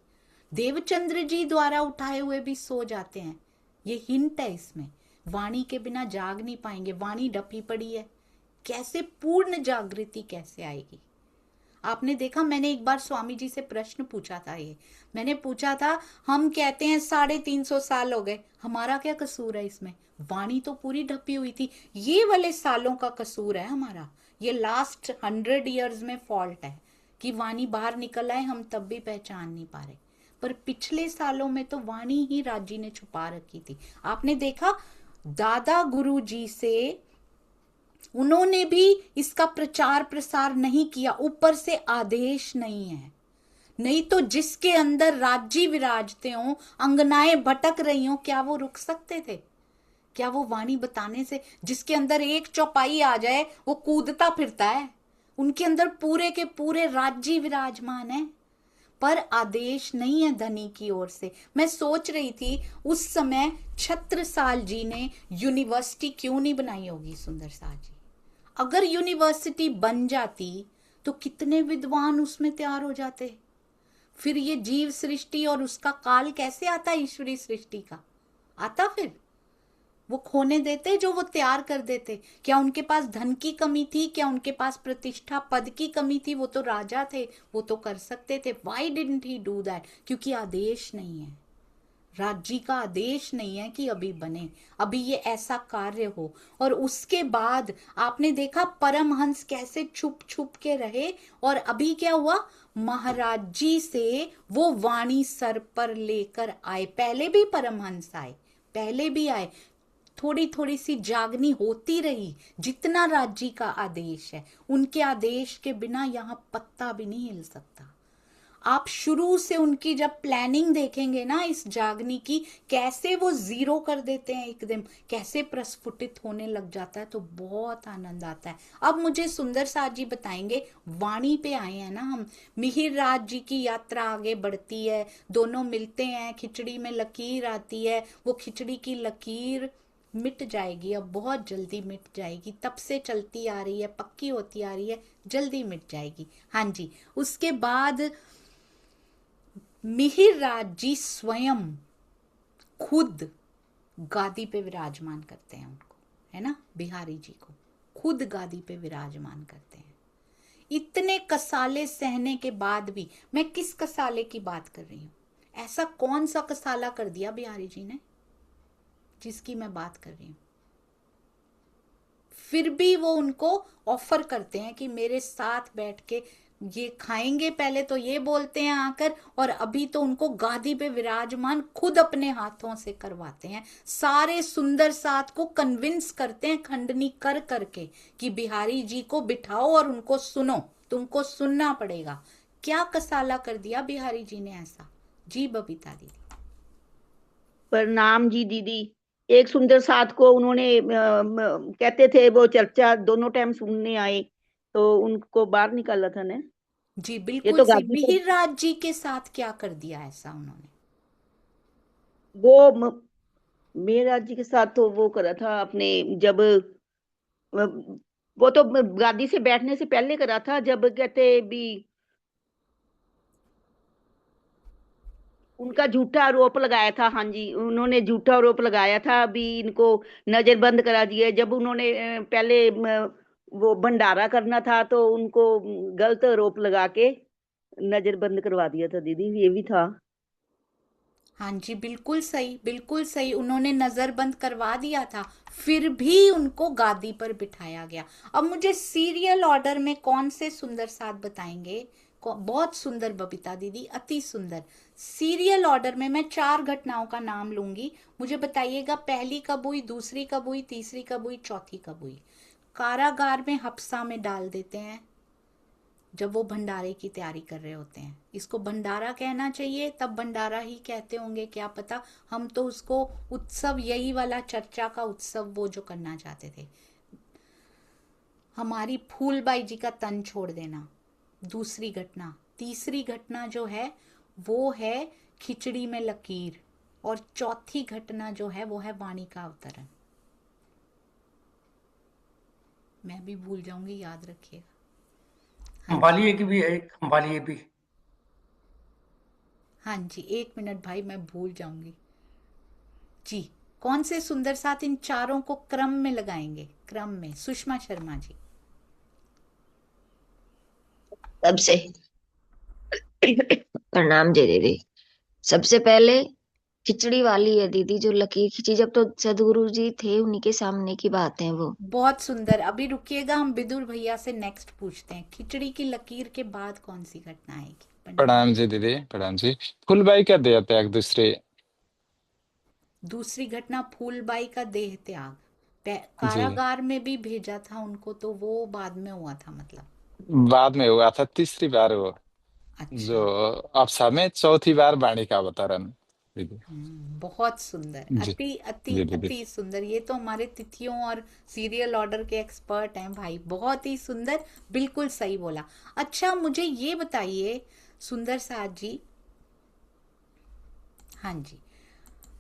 देवचंद्र जी द्वारा उठाए हुए भी सो जाते हैं, ये हिंट है इसमें। वाणी के बिना जाग नहीं पाएंगे, वाणी ढपी पड़ी है, कैसे पूर्ण जागृति कैसे आएगी? आपने देखा, मैंने एक बार स्वामी जी से प्रश्न पूछा था, ये मैंने पूछा था, हम कहते हैं 350 साल हो गए, हमारा क्या कसूर है इसमें? वाणी तो पूरी ढपी हुई थी। ये वाले सालों का कसूर है हमारा, ये लास्ट 100 ईयर्स में फॉल्ट है कि वाणी बाहर निकल आए, हम तब भी पहचान नहीं पा रहे। पर पिछले सालों में तो वाणी ही राजी ने छुपा रखी थी। आपने देखा, दादा गुरु जी से उन्होंने भी इसका प्रचार प्रसार नहीं किया, ऊपर से आदेश नहीं है। नहीं तो जिसके अंदर राज्य विराजते हो, अंगनाएं भटक रही हो, क्या वो रुक सकते थे? क्या वो वाणी बताने से? जिसके अंदर एक चौपाई आ जाए वो कूदता फिरता है, उनके अंदर पूरे के पूरे राज्य विराजमान है, पर आदेश नहीं है धनी की ओर से। मैं सोच रही थी उस समय छत्रसाल जी ने यूनिवर्सिटी क्यों नहीं बनाई होगी सुंदर साथ जी। अगर यूनिवर्सिटी बन जाती तो कितने विद्वान उसमें तैयार हो जाते। फिर ये जीव सृष्टि और उसका काल कैसे आता, ईश्वरी सृष्टि का आता? फिर वो खोने देते जो वो तैयार कर देते? क्या उनके पास धन की कमी थी? क्या उनके पास प्रतिष्ठा पद की कमी थी? वो तो राजा थे, वो तो कर सकते थे। Why didn't he do that? क्योंकि आदेश नहीं है। राज्य का आदेश नहीं है कि अभी बने, अभी ये ऐसा कार्य हो। और उसके बाद आपने देखा परमहंस कैसे छुप छुप के रहे, और अभी क्या हुआ, महाराज जी से वो वाणी सर पर लेकर आए। पहले भी परमहंस आए, पहले भी आए, थोड़ी थोड़ी सी जागनी होती रही, जितना राज्य का आदेश है। उनके आदेश के बिना यहाँ पत्ता भी नहीं हिल सकता। आप शुरू से उनकी जब प्लानिंग देखेंगे ना इस जागनी की, कैसे वो जीरो कर देते हैं एकदम, कैसे प्रस्फुटित होने लग जाता है, तो बहुत आनंद आता है। अब मुझे सुंदर साथ जी बताएंगे, वाणी पे आए हैं ना हम, मिहिर राज जी की यात्रा आगे बढ़ती है, दोनों मिलते हैं, खिचड़ी में लकीर आती है, वो खिचड़ी की लकीर मिट जाएगी, अब बहुत जल्दी मिट जाएगी, तब से चलती आ रही है, पक्की होती आ रही है, जल्दी मिट जाएगी। हाँ जी, उसके बाद मिहिर राज जी स्वयं खुद गादी पे विराजमान करते हैं उनको, है ना, बिहारी जी को खुद गादी पे विराजमान करते हैं। इतने कसाले सहने के बाद भी, मैं किस कसाले की बात कर रही हूँ, ऐसा कौन सा कसाला कर दिया बिहारी जी ने जिसकी मैं बात कर रही हूँ, फिर भी वो उनको ऑफर करते हैं कि मेरे साथ बैठ के ये खाएंगे। पहले तो ये बोलते हैं आकर, और अभी तो उनको गादी पे विराजमान खुद अपने हाथों से करवाते हैं। सारे सुंदर साथ को कन्विंस करते हैं खंडनी कर करके कि बिहारी जी को बिठाओ और उनको सुनो, तुमको सुनना पड़ेगा। क्या कसाला कर दिया बिहारी जी ने ऐसा? जी बबीता दीदी। प्रणाम जी दीदी। एक सुंदर साथ को उन्होंने कहते थे वो चर्चा दोनों टाइम सुनने आए, तो उनको बाहर निकाला था ना। जी ये बिल्कुल तो सही। गादी पर मिहिर राज जी के साथ क्या कर दिया ऐसा उन्होंने? वो मेरा जी के साथ तो वो करा था अपने, जब वो तो गादी से बैठने से पहले करा था, जब कहते भी उनका झूठा आरोप लगाया था। हाँ जी, उन्होंने झूठा आरोप लगाया था, अभी इनको नजरबंद करा दिया। जब उन्होंने पहले वो भंडारा करना था तो उनको गलत आरोप लगा के नजरबंद करवा दिया था दीदी, ये भी था। हाँ जी बिल्कुल सही, बिल्कुल सही, उन्होंने नजरबंद करवा दिया था, फिर भी उनको गादी पर बिठाया गया। अब मुझे सीरियल ऑर्डर में कौन से सुंदर साथ बताएंगे? बहुत सुंदर बबीता दीदी, अति सुंदर। सीरियल ऑर्डर में मैं 4 घटनाओं का नाम लूंगी, मुझे बताइएगा पहली कब हुई, दूसरी कब हुई, तीसरी कब हुई, चौथी कब हुई। कारागार में हफ्सा में डाल देते हैं जब वो भंडारे की तैयारी कर रहे होते हैं। इसको भंडारा कहना चाहिए, तब भंडारा ही कहते होंगे, क्या पता। हम तो उसको उत्सव, यही वाला चर्चा का उत्सव वो जो करना चाहते थे। हमारी फूलबाई जी का तन छोड़ देना, दूसरी घटना। तीसरी घटना जो है वो है खिचड़ी में लकीर, और चौथी घटना जो है वो है वाणी का अवतरण। मैं भी भूल जाऊंगी, याद रखिएगा। अंबालिए की भी है, अंबालिए भी। हाँ जी, 1 मिनट भाई, मैं भूल जाऊंगी जी। कौन से सुंदर साथ इन चारों को क्रम में लगाएंगे? क्रम में सुषमा शर्मा जी। सबसे प्रणाम जी दीदी। सबसे पहले खिचड़ी वाली है दीदी, जो लकीर खिंची, जब तो सदगुरु जी थे उन्हीं के सामने की बात है वो। बहुत सुंदर। अभी रुकिएगा, हम बिदुर भैया से नेक्स्ट पूछते हैं, खिचड़ी की लकीर के बाद कौन सी घटना आएगी? प्रणाम जी दीदी, प्रणाम जी। फुलबाई का दिया त्याग दूसरी घटना फूलबाई का देह त्याग। जी कारागार में भी भेजा था उनको, तो वो बाद में हुआ था मतलब। बाद में हुआ था, तीसरी बार वो जो अच्छा, अब समय चौथी बार वाणी का अवतरण दीदी। बहुत सुंदर, जी अति अति जी दीदी। अति सुंदर। ये तो हमारे तिथियों और सीरियल ऑर्डर के एक्सपर्ट हैं भाई, बहुत ही सुंदर, बिल्कुल सही बोला। अच्छा मुझे ये बताइए सुंदर साथ जी, हाँ जी,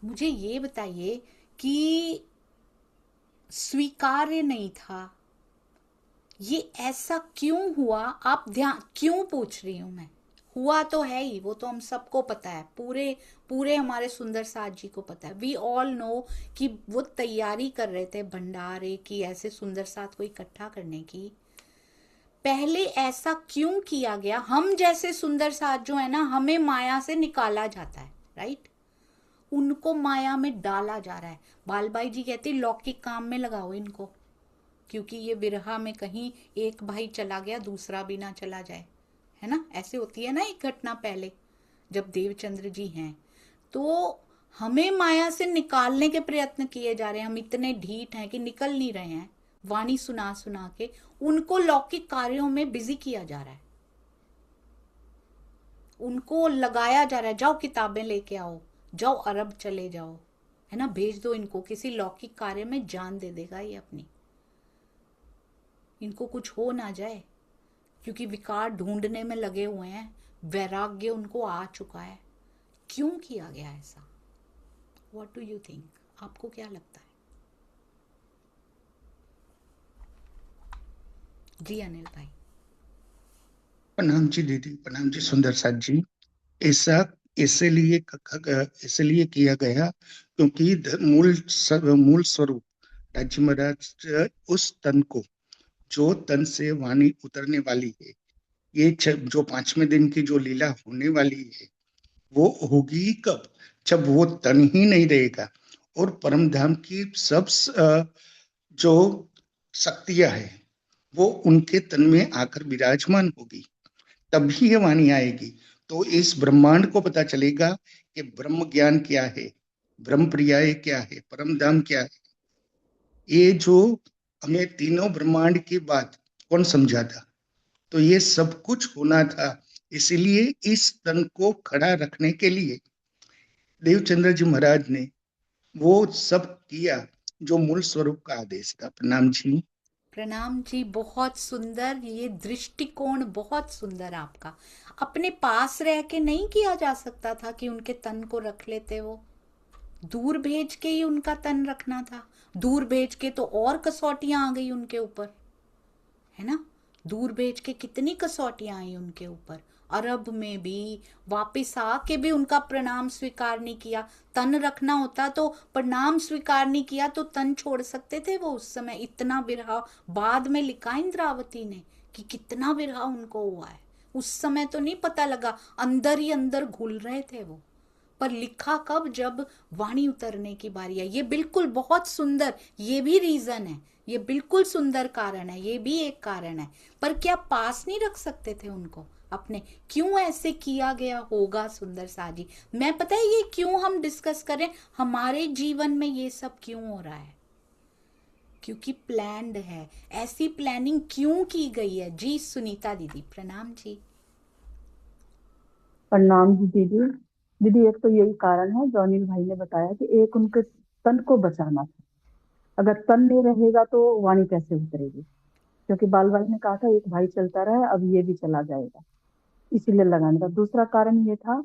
मुझे ये बताइए कि स्वीकार्य नहीं था, ये ऐसा क्यों हुआ? आप ध्यान क्यों पूछ रही हूं मैं? हुआ तो है ही, वो तो हम सबको पता है, पूरे पूरे हमारे सुंदर साथ जी को पता है। वी ऑल नो कि वो तैयारी कर रहे थे भंडारे की, ऐसे सुंदर साथ को इकट्ठा करने की। पहले ऐसा क्यों किया गया? हम जैसे सुंदर साथ जो है ना, हमें माया से निकाला जाता है, राइट? उनको माया में डाला जा रहा है। बालबाई जी कहते लौकिक काम में लगाओ इनको, क्योंकि ये विरहा में कहीं एक भाई चला गया दूसरा भी ना चला जाए, है ना। ऐसे होती है ना एक घटना पहले जब देवचंद्र जी हैं, तो हमें माया से निकालने के प्रयत्न किए जा रहे हैं। हम इतने ढीठ हैं कि निकल नहीं रहे हैं। वाणी सुना सुना के उनको लौकिक कार्यों में बिजी किया जा रहा है, उनको लगाया जा रहा है, जाओ किताबें लेके आओ, जाओ अरब चले जाओ, है ना, भेज दो इनको किसी लौकिक कार्य में, जान दे देगा ये अपनी, इनको कुछ हो ना जाए, क्योंकि विकार ढूंढने में लगे हुए हैं, वैराग्य उनको आ चुका है। क्यों किया गया ऐसा? What do you think? आपको क्या लगता है? जी अनिल भाई। प्रणाम जी दीदी, प्रणाम जी सुंदर साथ जी। ऐसा इसलिए किया गया क्योंकि मूल स्वरूप राजी महाराज उस तन को, जो तन से वाणी उतरने वाली है, ये जो 5वें दिन की जो लीला होने वाली है वो होगी कब? जब वो तन ही नहीं रहेगा और परम धाम की सब जो शक्तियां है वो उनके तन में आकर विराजमान होगी, तभी ये वाणी आएगी। तो इस ब्रह्मांड को पता चलेगा कि ब्रह्म ज्ञान क्या है, ब्रह्म प्रियाय क्या है, परम धाम क्या है। ये जो हमें तीनों ब्रह्मांड की बात कौन समझा था? तो ये सब कुछ होना था, इसीलिए इस तन को खड़ा रखने के लिए देवचंद्र जी महाराज ने वो सब किया जो मूल स्वरूप का आदेश था। प्रणाम जी। प्रणाम जी, बहुत सुंदर, ये दृष्टिकोण बहुत सुंदर आपका। अपने पास रह के नहीं किया जा सकता था कि उनके तन को रख लेते? वो दूर भेज के ही उनका तन रखना था। दूर भेज के तो और कसौटियां आ गई उनके ऊपर, है ना। दूर भेज के कितनी कसौटियां आई उनके ऊपर। अरब में भी वापस आके भी उनका प्रणाम स्वीकार नहीं किया। तन रखना होता तो प्रणाम स्वीकार नहीं किया तो तन छोड़ सकते थे वो उस समय। इतना विरह बाद में लिखा इंद्रावती ने कि कितना विरह उनको हुआ है। उस समय तो नहीं पता लगा, अंदर ही अंदर घुल रहे थे वो। पर लिखा कब? जब वाणी उतरने की बारी आई। ये बिल्कुल बहुत सुंदर, ये भी रीजन है, ये बिल्कुल सुंदर कारण है, ये भी एक कारण है। पर क्या पास नहीं रख सकते थे उनको अपने? क्यों ऐसे किया गया होगा सुंदर साथ जी? मैं पता है ये क्यों हम डिस्कस करें, हमारे जीवन में ये सब क्यों हो रहा है? क्योंकि प्लान्ड है। ऐसी प्लानिंग क्यों की गई है? जी सुनीता दीदी, प्रणाम जी। प्रणाम जी दीदी। दीदी एक तो यही कारण है जो अनिल भाई ने बताया कि एक उनके तन को बचाना था। अगर तन नहीं रहेगा तो वाणी कैसे उतरेगी? क्योंकि बाल भाई ने कहा था एक भाई चलता रहा, अब ये भी चला जाएगा, इसीलिए लगाने का। दूसरा कारण ये था,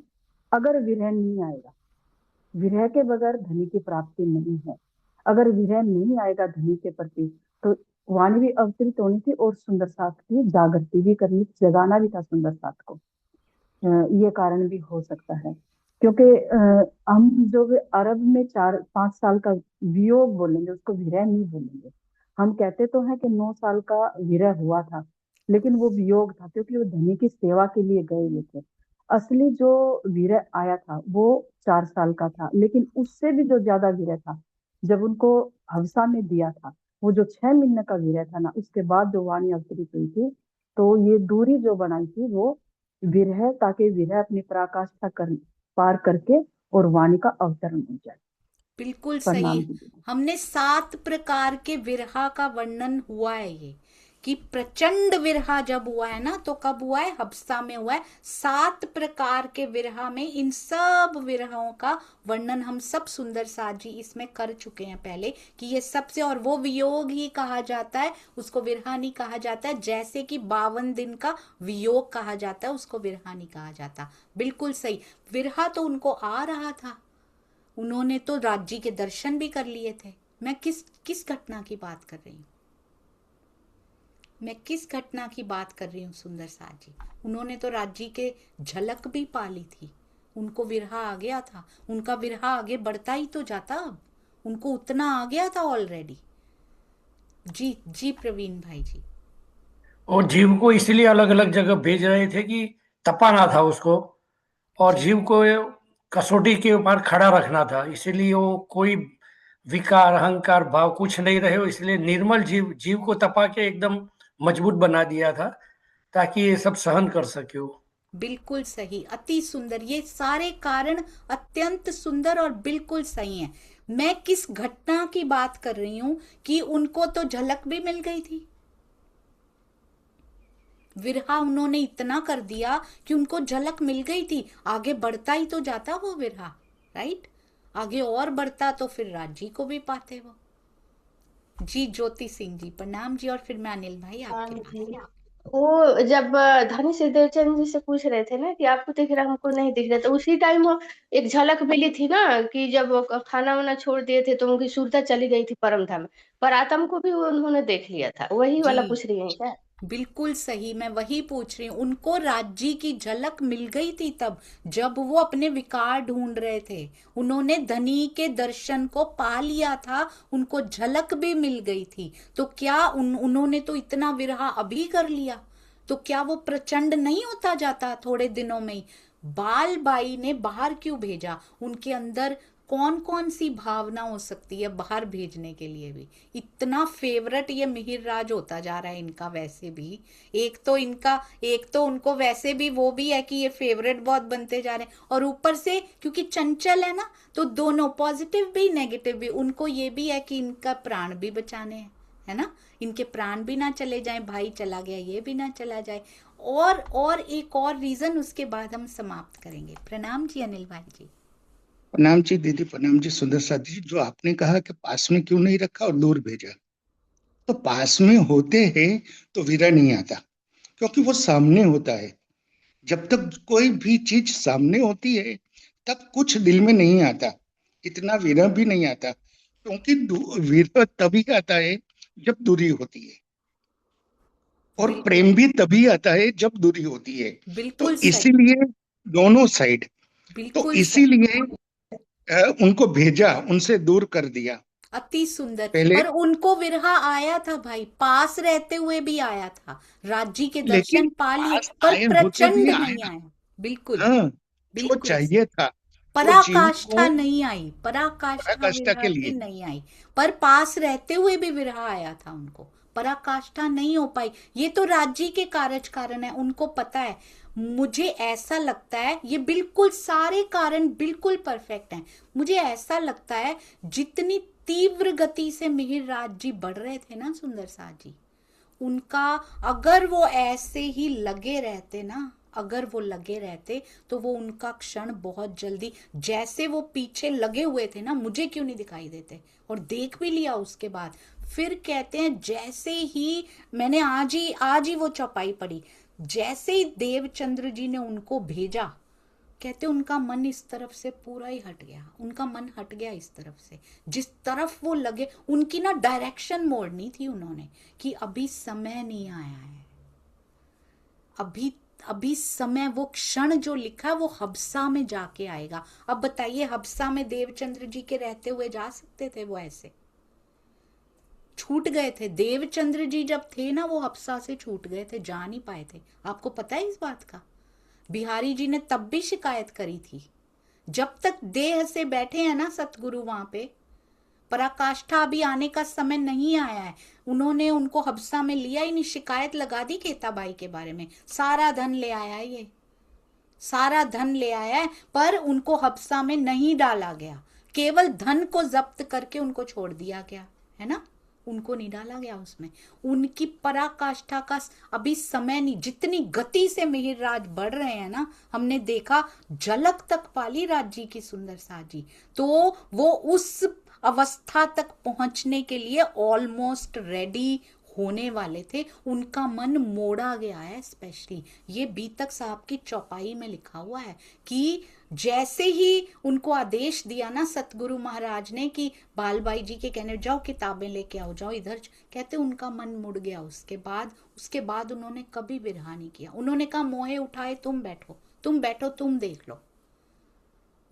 अगर विरह नहीं आएगा, विरह के बगैर धनी की प्राप्ति नहीं है। अगर विरह नहीं आएगा धनी के प्रति तो वाणी भी अवतरित होनी थी और सुंदर साथ की जागृति भी करनी, जगाना भी था सुंदर साथ को। ये कारण भी हो सकता है। क्योंकि हम जो अरब में 4-5 साल का वियोग बोलेंगे, उसको विरह नहीं बोलेंगे। हम कहते तो हैं कि 9 साल का विरह हुआ था, लेकिन वो वियोग था क्योंकि वो धनी की सेवा के लिए गए हुए थे। असली जो विरह आया था वो 4 साल का था, लेकिन उससे भी जो ज्यादा विरह था जब उनको हवसा में दिया था, वो जो 6 महीने का विरह था ना, उसके बाद जो वाणी अवतरित हुई थी, तो ये दूरी जो बनाई थी वो विरह, ताकि विरह अपनी पराकाष्ठा पार करके और वाणी का अवतरण हो जाए। बिल्कुल सही। हमने 7 प्रकार के विरहा का वर्णन हुआ है ये, कि प्रचंड विरहा जब हुआ है ना, तो कब हुआ है? हबसा में हुआ है। 7 प्रकार के विरहा में इन सब विरहों का वर्णन हम सब सुंदर साथ जी इसमें कर चुके हैं पहले, कि ये सबसे, और वो वियोग ही कहा जाता है, उसको विरहा नहीं कहा जाता है। जैसे कि 52 दिन का वियोग कहा जाता है, उसको विरहा नहीं कहा जाता। बिल्कुल सही। विरहा तो उनको आ रहा था, उन्होंने तो राज्य के दर्शन भी कर लिए थे। मैं किस घटना की बात कर रही हूँ? मैं किस घटना की बात कर रही हूँ सुंदर साथ जी? उन्होंने तो राज्य के झलक भी पाली थी, उनको विरहा आ गया था। उनका विरहा आगे बढ़ता ही तो जाता, अब उनको उतना आ गया था ऑलरेडी। जी प्रवीण भाई जी। और जीव को इसलिए अलग अलग जगह भेज रहे थे कि तपाना था उसको, और जीव को कसौटी के ऊपर खड़ा रखना था, इसीलिए वो कोई विकार अहंकार भाव कुछ नहीं रहे हो, इसलिए निर्मल जीव जीव को तपा के एकदम मजबूत बना दिया था ताकि ये सब सहन कर सके वो। बिल्कुल सही, अति सुंदर। ये सारे कारण अत्यंत सुंदर और बिल्कुल सही हैं। मैं किस घटना की बात कर रही हूं कि उनको तो झलक भी मिल गई थी। विरहा उन्होंने इतना कर दिया कि उनको झलक मिल गई थी। आगे बढ़ता ही तो जाता वो विरहा, राइट? आगे और बढ़ता तो फिर राजी को भी पाते वो। जी ज्योति सिंह जी प्रणाम जी, और फिर मैं अनिल भाई आपके पास। वो जब धनी से देवचंद जी से पूछ रहे थे ना कि आपको दिख रहा हमको नहीं दिख रहा, तो उसी टाइम वो एक झलक मिली थी ना कि जब वो खाना वाना छोड़ दिए थे तो उनकी सुरता चली गई थी परम धाम, पर आत्म को भी उन्होंने देख लिया था। वही वाला जी पूछ रही है क्या? बिल्कुल सही, मैं वही पूछ रही हूँ। उनको राज्य की झलक मिल गई थी तब जब वो अपने विकार ढूंढ रहे थे। उन्होंने धनी के दर्शन को पा लिया था, उनको झलक भी मिल गई थी। तो क्या उन्होंने तो इतना विरहा अभी कर लिया, तो क्या वो प्रचंड नहीं होता जाता थोड़े दिनों में ही? बाल बाई ने बाहर क्यों भेजा? उनके अंदर कौन कौन सी भावना हो सकती है बाहर भेजने के लिए भी? इतना फेवरेट ये मिहिर राज होता जा रहा है इनका। वैसे भी एक तो उनको वैसे भी वो भी है कि ये फेवरेट बहुत बनते जा रहे हैं, और ऊपर से क्योंकि चंचल है ना, तो दोनों पॉजिटिव भी नेगेटिव भी। उनको ये भी है कि इनका प्राण भी बचाने हैं, है ना? इनके प्राण भी ना चले जाएं, भाई चला गया ये भी ना चला जाए। और एक और रीजन उसके बाद हम समाप्त करेंगे। प्रणाम जी अनिल भाई जी। प्रणाम जी दीदी, प्रणाम जी सुंदर साथी जी। जो आपने कहा कि पास में क्यों नहीं रखा और दूर भेजा, तो पास में होते हैं तो विरह नहीं आता, क्योंकि वो सामने होता है। जब तक कोई भी चीज सामने होती है तब कुछ दिल में नहीं आता, इतना विरह भी नहीं आता, क्योंकि विरह तभी आता है जब दूरी होती है, और प्रेम भी तभी आता है जब दूरी होती है। तो बिल्कुल सही, इसीलिए दोनों साइड, तो बिल्कुल सही, इसीलिए उनको भेजा, उनसे दूर कर दिया अति सुंदर। पहले। पर उनको विरहा आया था भाई, पास रहते हुए भी आया था। राज्य के लेकिन दर्शन पा लिए, पास पर आए होते प्रचंड भी नहीं आया, आया। बिल्कुल हाँ, जो बिल्कुल चाहिए था वो जीव पराकाष्ठा को नहीं आई, पराकाष्ठा पराकाष्ठा विरह के की लिए। नहीं आई। पर पास रहते हुए भी विरहा आया था उनको, पराकाष्ठा नहीं हो पाई। ये तो राज्य के कारज कारण है, उनको पता है। मुझे ऐसा लगता है ये बिल्कुल सारे कारण बिल्कुल परफेक्ट हैं। मुझे ऐसा लगता है जितनी तीव्र गति से मिहिर राज जी बढ़ रहे थे ना सुंदर साथ जी, उनका अगर वो ऐसे ही लगे रहते ना, अगर वो लगे रहते तो वो उनका क्षण बहुत जल्दी, जैसे वो पीछे लगे हुए थे ना, मुझे क्यों नहीं दिखाई देते, और देख भी लिया उसके बाद। फिर कहते हैं जैसे ही मैंने आज ही वो चौपाई पढ़ी, जैसे ही देवचंद्र जी ने उनको भेजा, कहते उनका मन इस तरफ से पूरा ही हट गया, उनका मन हट गया इस तरफ से, जिस तरफ वो लगे। उनकी ना डायरेक्शन मोड़नी थी उन्होंने कि अभी समय नहीं आया है, अभी समय, वो क्षण जो लिखा वो हबसा में जाके आएगा। अब बताइए हबसा में देवचंद्र जी के रहते हुए जा सकते थे वो? ऐसे छूट गए थे। देवचंद्र जी जब थे ना वो हबसा से छूट गए थे, जा नहीं पाए थे। आपको पता है इस बात का? बिहारी जी ने तब भी शिकायत करी थी। जब तक देह से बैठे हैं ना सतगुरु वहां पे, पराकाष्ठा अभी आने का समय नहीं आया है। उन्होंने उनको हबसा में लिया ही नहीं, शिकायत लगा दी केताबाई के बारे में। सारा धन ले आया है ये, सारा धन ले आया है, पर उनको हबसा में नहीं डाला गया, केवल धन को जब्त करके उनको छोड़ दिया गया, है ना? उनको नहीं डाला गया उसमें। उनकी पराकाष्ठा का अभी समय नहीं। जितनी गति से मिहिर राज बढ़ रहे हैं ना, हमने देखा झलक तक पाली राज्य की सुंदर साथ जी, तो वो उस अवस्था तक पहुंचने के लिए ऑलमोस्ट रेडी होने वाले थे। उनका मन मोड़ा गया है। स्पेशली ये बीतक साहब की चौपाई में लिखा हुआ है कि जैसे ही उनको आदेश दिया ना सतगुरु महाराज ने कि बालबाई जी के कहने जाओ किताबें लेके आओ, जाओ इधर, कहते उनका मन मुड़ गया। उसके बाद उन्होंने कभी विरहा नहीं किया। उन्होंने कहा मोहे उठाए तुम बैठो तुम देख लो।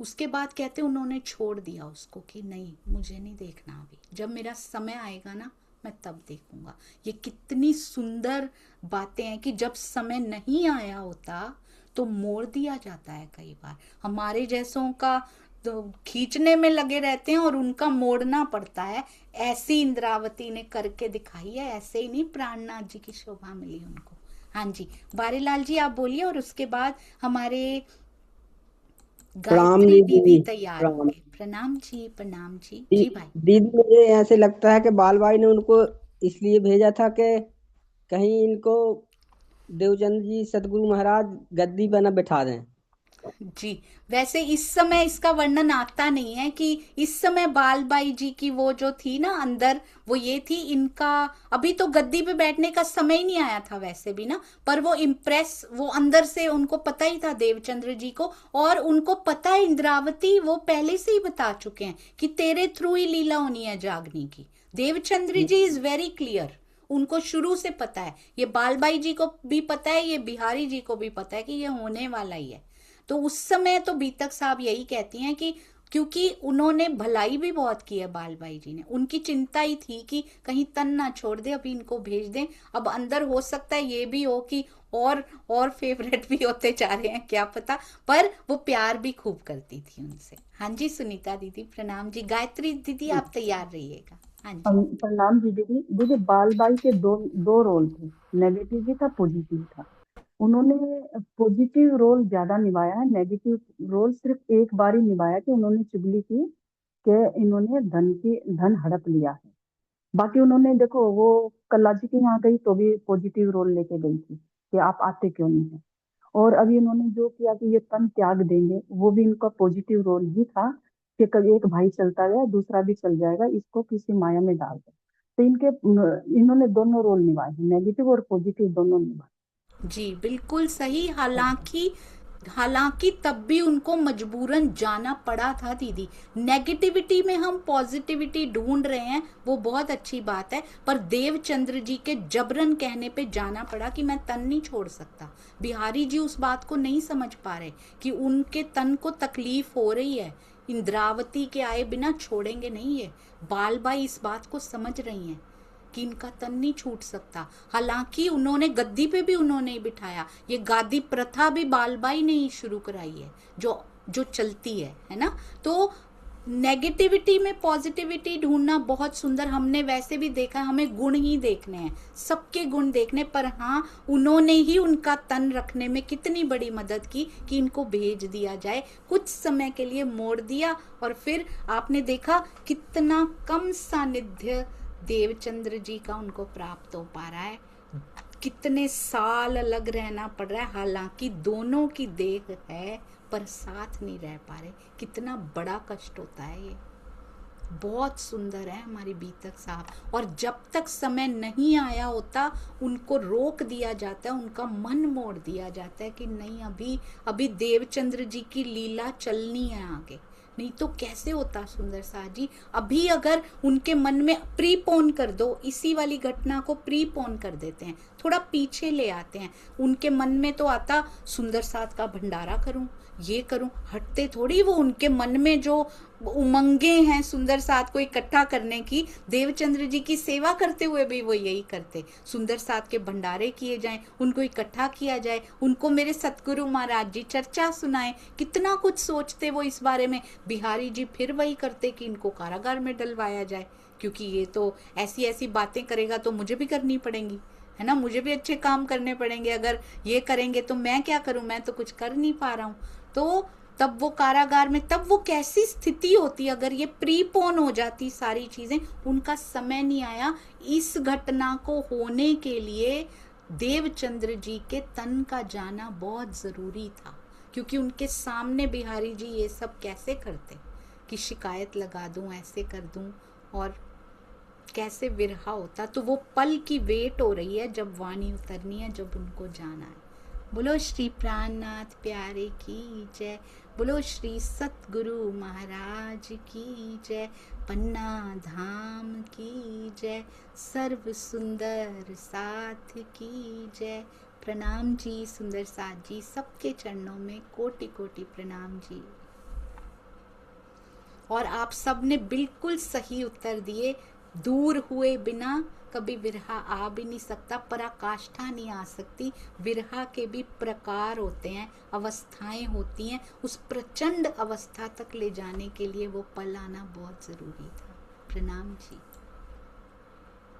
उसके बाद कहते उन्होंने छोड़ दिया उसको कि नहीं मुझे नहीं देखना, अभी जब मेरा समय आएगा ना मैं तब देखूंगा। ये कितनी सुंदर बातें हैं कि जब समय नहीं आया होता तो मोड़ दिया जाता है। कई बार हमारे जैसों का तो खींचने में लगे रहते हैं और उनका मोड़ना पड़ता है। ऐसी इंद्रावती ने करके दिखाई है, ऐसे ही नहीं प्राणनाथ जी की शोभा मिली उनको। हाँ जी, बारीलाल जी आप बोलिए, और उसके बाद हमारे प्रणाम गायत्री दीदी। दीदी तैयार प्रणाम होंगे। प्रणाम जी, प्रणाम जी। जी भाई। दीदी, मुझे ऐसे लगता है कि बाल भाई ने उनको इसलिए भेजा था कि कहीं इनको देवचंद जी सतगुरु महाराज गद्दी बना बिठा दें। जी, वैसे इस समय इसका वर्णन आता नहीं है कि इस समय बालबाई जी की वो जो थी ना अंदर, वो ये थी, इनका अभी तो गद्दी पे बैठने का समय ही नहीं आया था वैसे भी ना, पर वो इम्प्रेस, वो अंदर से उनको पता ही था देवचंद्र जी को, और उनको पता है इंद्रावती वो पहले से ही बता चुके हैं कि तेरे थ्रू ही लीला होनी है जागने की। देवचंद्र जी इज वेरी क्लियर, उनको शुरू से पता है, ये बालबाई जी को भी पता है, ये बिहारी जी को भी पता है कि ये होने वाला ही है। तो उस समय तो बीतक साहब यही कहती हैं कि क्योंकि उन्होंने भलाई भी बहुत की है बालबाई जी ने, उनकी चिंता ही थी कि कहीं तन ना छोड़ दे, अभी इनको भेज दें। अब अंदर हो सकता है ये भी हो कि और फेवरेट भी होते जा रहे हैं, क्या पता, पर वो प्यार भी खूब करती थी उनसे। हाँ जी सुनीता दीदी प्रणाम जी। गायत्री दीदी आप तैयार रहिएगा। हाँ जी प्रणाम जी दीदी। दीदी बालबाई के दो रोल थे, नेगेटिव भी था, पॉजिटिव था। उन्होंने पॉजिटिव रोल ज्यादा निभाया है, नेगेटिव रोल सिर्फ एक बार ही निभाया कि उन्होंने चुगली की कि इन्होंने धन हड़प लिया है। बाकी उन्होंने देखो, वो कल्ला जी के यहाँ गई तो भी पॉजिटिव रोल लेके गई थी कि आप आते क्यों नहीं है। और अभी उन्होंने जो किया कि ये तन त्याग देंगे, वो भी इनका पॉजिटिव रोल ही था कि कभी एक भाई चलता गया दूसरा भी चल जाएगा, इसको किसी माया में डाल दो। तो इन्होंने दोनों रोल निभाए, नेगेटिव और पॉजिटिव दोनों निभाए। जी बिल्कुल सही। हालांकि तब भी उनको मजबूरन जाना पड़ा था दीदी। नेगेटिविटी में हम पॉजिटिविटी ढूंढ रहे हैं, वो बहुत अच्छी बात है, पर देवचंद्र जी के जबरन कहने पे जाना पड़ा कि मैं तन नहीं छोड़ सकता। बिहारी जी उस बात को नहीं समझ पा रहे कि उनके तन को तकलीफ हो रही है, इंद्रावती के आए बिना छोड़ेंगे नहीं है। बालबाई इस बात को समझ रही हैं कि इनका तन नहीं छूट सकता। हालांकि उन्होंने गद्दी पे भी उन्होंने ही बिठाया, ये गादी प्रथा भी बालबाई ने ही शुरू कराई है, जो चलती है ना। तो नेगेटिविटी में पॉजिटिविटी ढूंढना बहुत सुंदर। हमने वैसे भी देखा, हमें गुण ही देखने हैं, सबके गुण देखने, पर हाँ उन्होंने ही उनका तन रखने में कितनी बड़ी मदद की कि इनको भेज दिया जाए, कुछ समय के लिए मोड़ दिया, और फिर आपने देखा कितना कम सानिध्य देवचंद्र जी का उनको प्राप्त हो पा रहा है, कितने साल अलग रहना पड़ रहा है। हालांकि दोनों की देह है पर साथ नहीं रह पा रहे, कितना बड़ा कष्ट होता है ये। बहुत सुंदर है हमारी बीतक साहब। और जब तक समय नहीं आया होता उनको रोक दिया जाता है, उनका मन मोड़ दिया जाता है कि नहीं, अभी देवचंद्र जी की लीला चलनी है आगे, नहीं तो कैसे होता सुंदर साथ जी। अभी अगर उनके मन में प्रीपोन कर दो, इसी वाली घटना को प्रीपोन कर देते हैं, थोड़ा पीछे ले आते हैं, उनके मन में तो आता सुंदर साथ का भंडारा करूं, ये करूं, हटते थोड़ी। वो उनके मन में जो उमंगे हैं सुंदर साथ को इकट्ठा करने की, देवचंद्र जी की सेवा करते हुए भी वो यही करते, सुंदर साथ के भंडारे किए जाएं, उनको इकट्ठा किया जाए, उनको मेरे सतगुरु महाराज जी चर्चा सुनाए, कितना कुछ सोचते वो इस बारे में। बिहारी जी फिर वही करते कि इनको कारागार में डलवाया जाए, क्योंकि ये तो ऐसी ऐसी बातें करेगा तो मुझे भी करनी पड़ेंगी, है ना, मुझे भी अच्छे काम करने पड़ेंगे, अगर ये करेंगे तो मैं क्या करूं, मैं तो कुछ कर नहीं पा रहा हूं। तो तब वो कारागार में, तब वो कैसी स्थिति होती अगर ये प्रीपोन हो जाती सारी चीजें। उनका समय नहीं आया, इस घटना को होने के लिए देवचंद्र जी के तन का जाना बहुत जरूरी था, क्योंकि उनके सामने बिहारी जी ये सब कैसे करते कि शिकायत लगा दूं, ऐसे कर दूं, और कैसे विरहा होता। तो वो पल की वेट हो रही है जब वाणी उतरनी है, जब उनको जाना है। बोलो श्री प्राणनाथ प्यारे की जय, बोलो श्री सतगुरु महाराज की जय, पन्ना धाम की जय, सर्व सुंदर साथ की जय। प्रणाम जी सुंदर साथ जी, सबके चरणों में कोटि कोटि प्रणाम जी। और आप सब ने बिल्कुल सही उत्तर दिए, दूर हुए बिना कभी विरहा आ भी नहीं सकता, पराकाष्ठा नहीं आ सकती। विरहा के भी प्रकार होते हैं, अवस्थाएं होती हैं। उस प्रचंड अवस्था तक ले जाने के लिए वो पल आना बहुत जरूरी था। प्रणाम जी।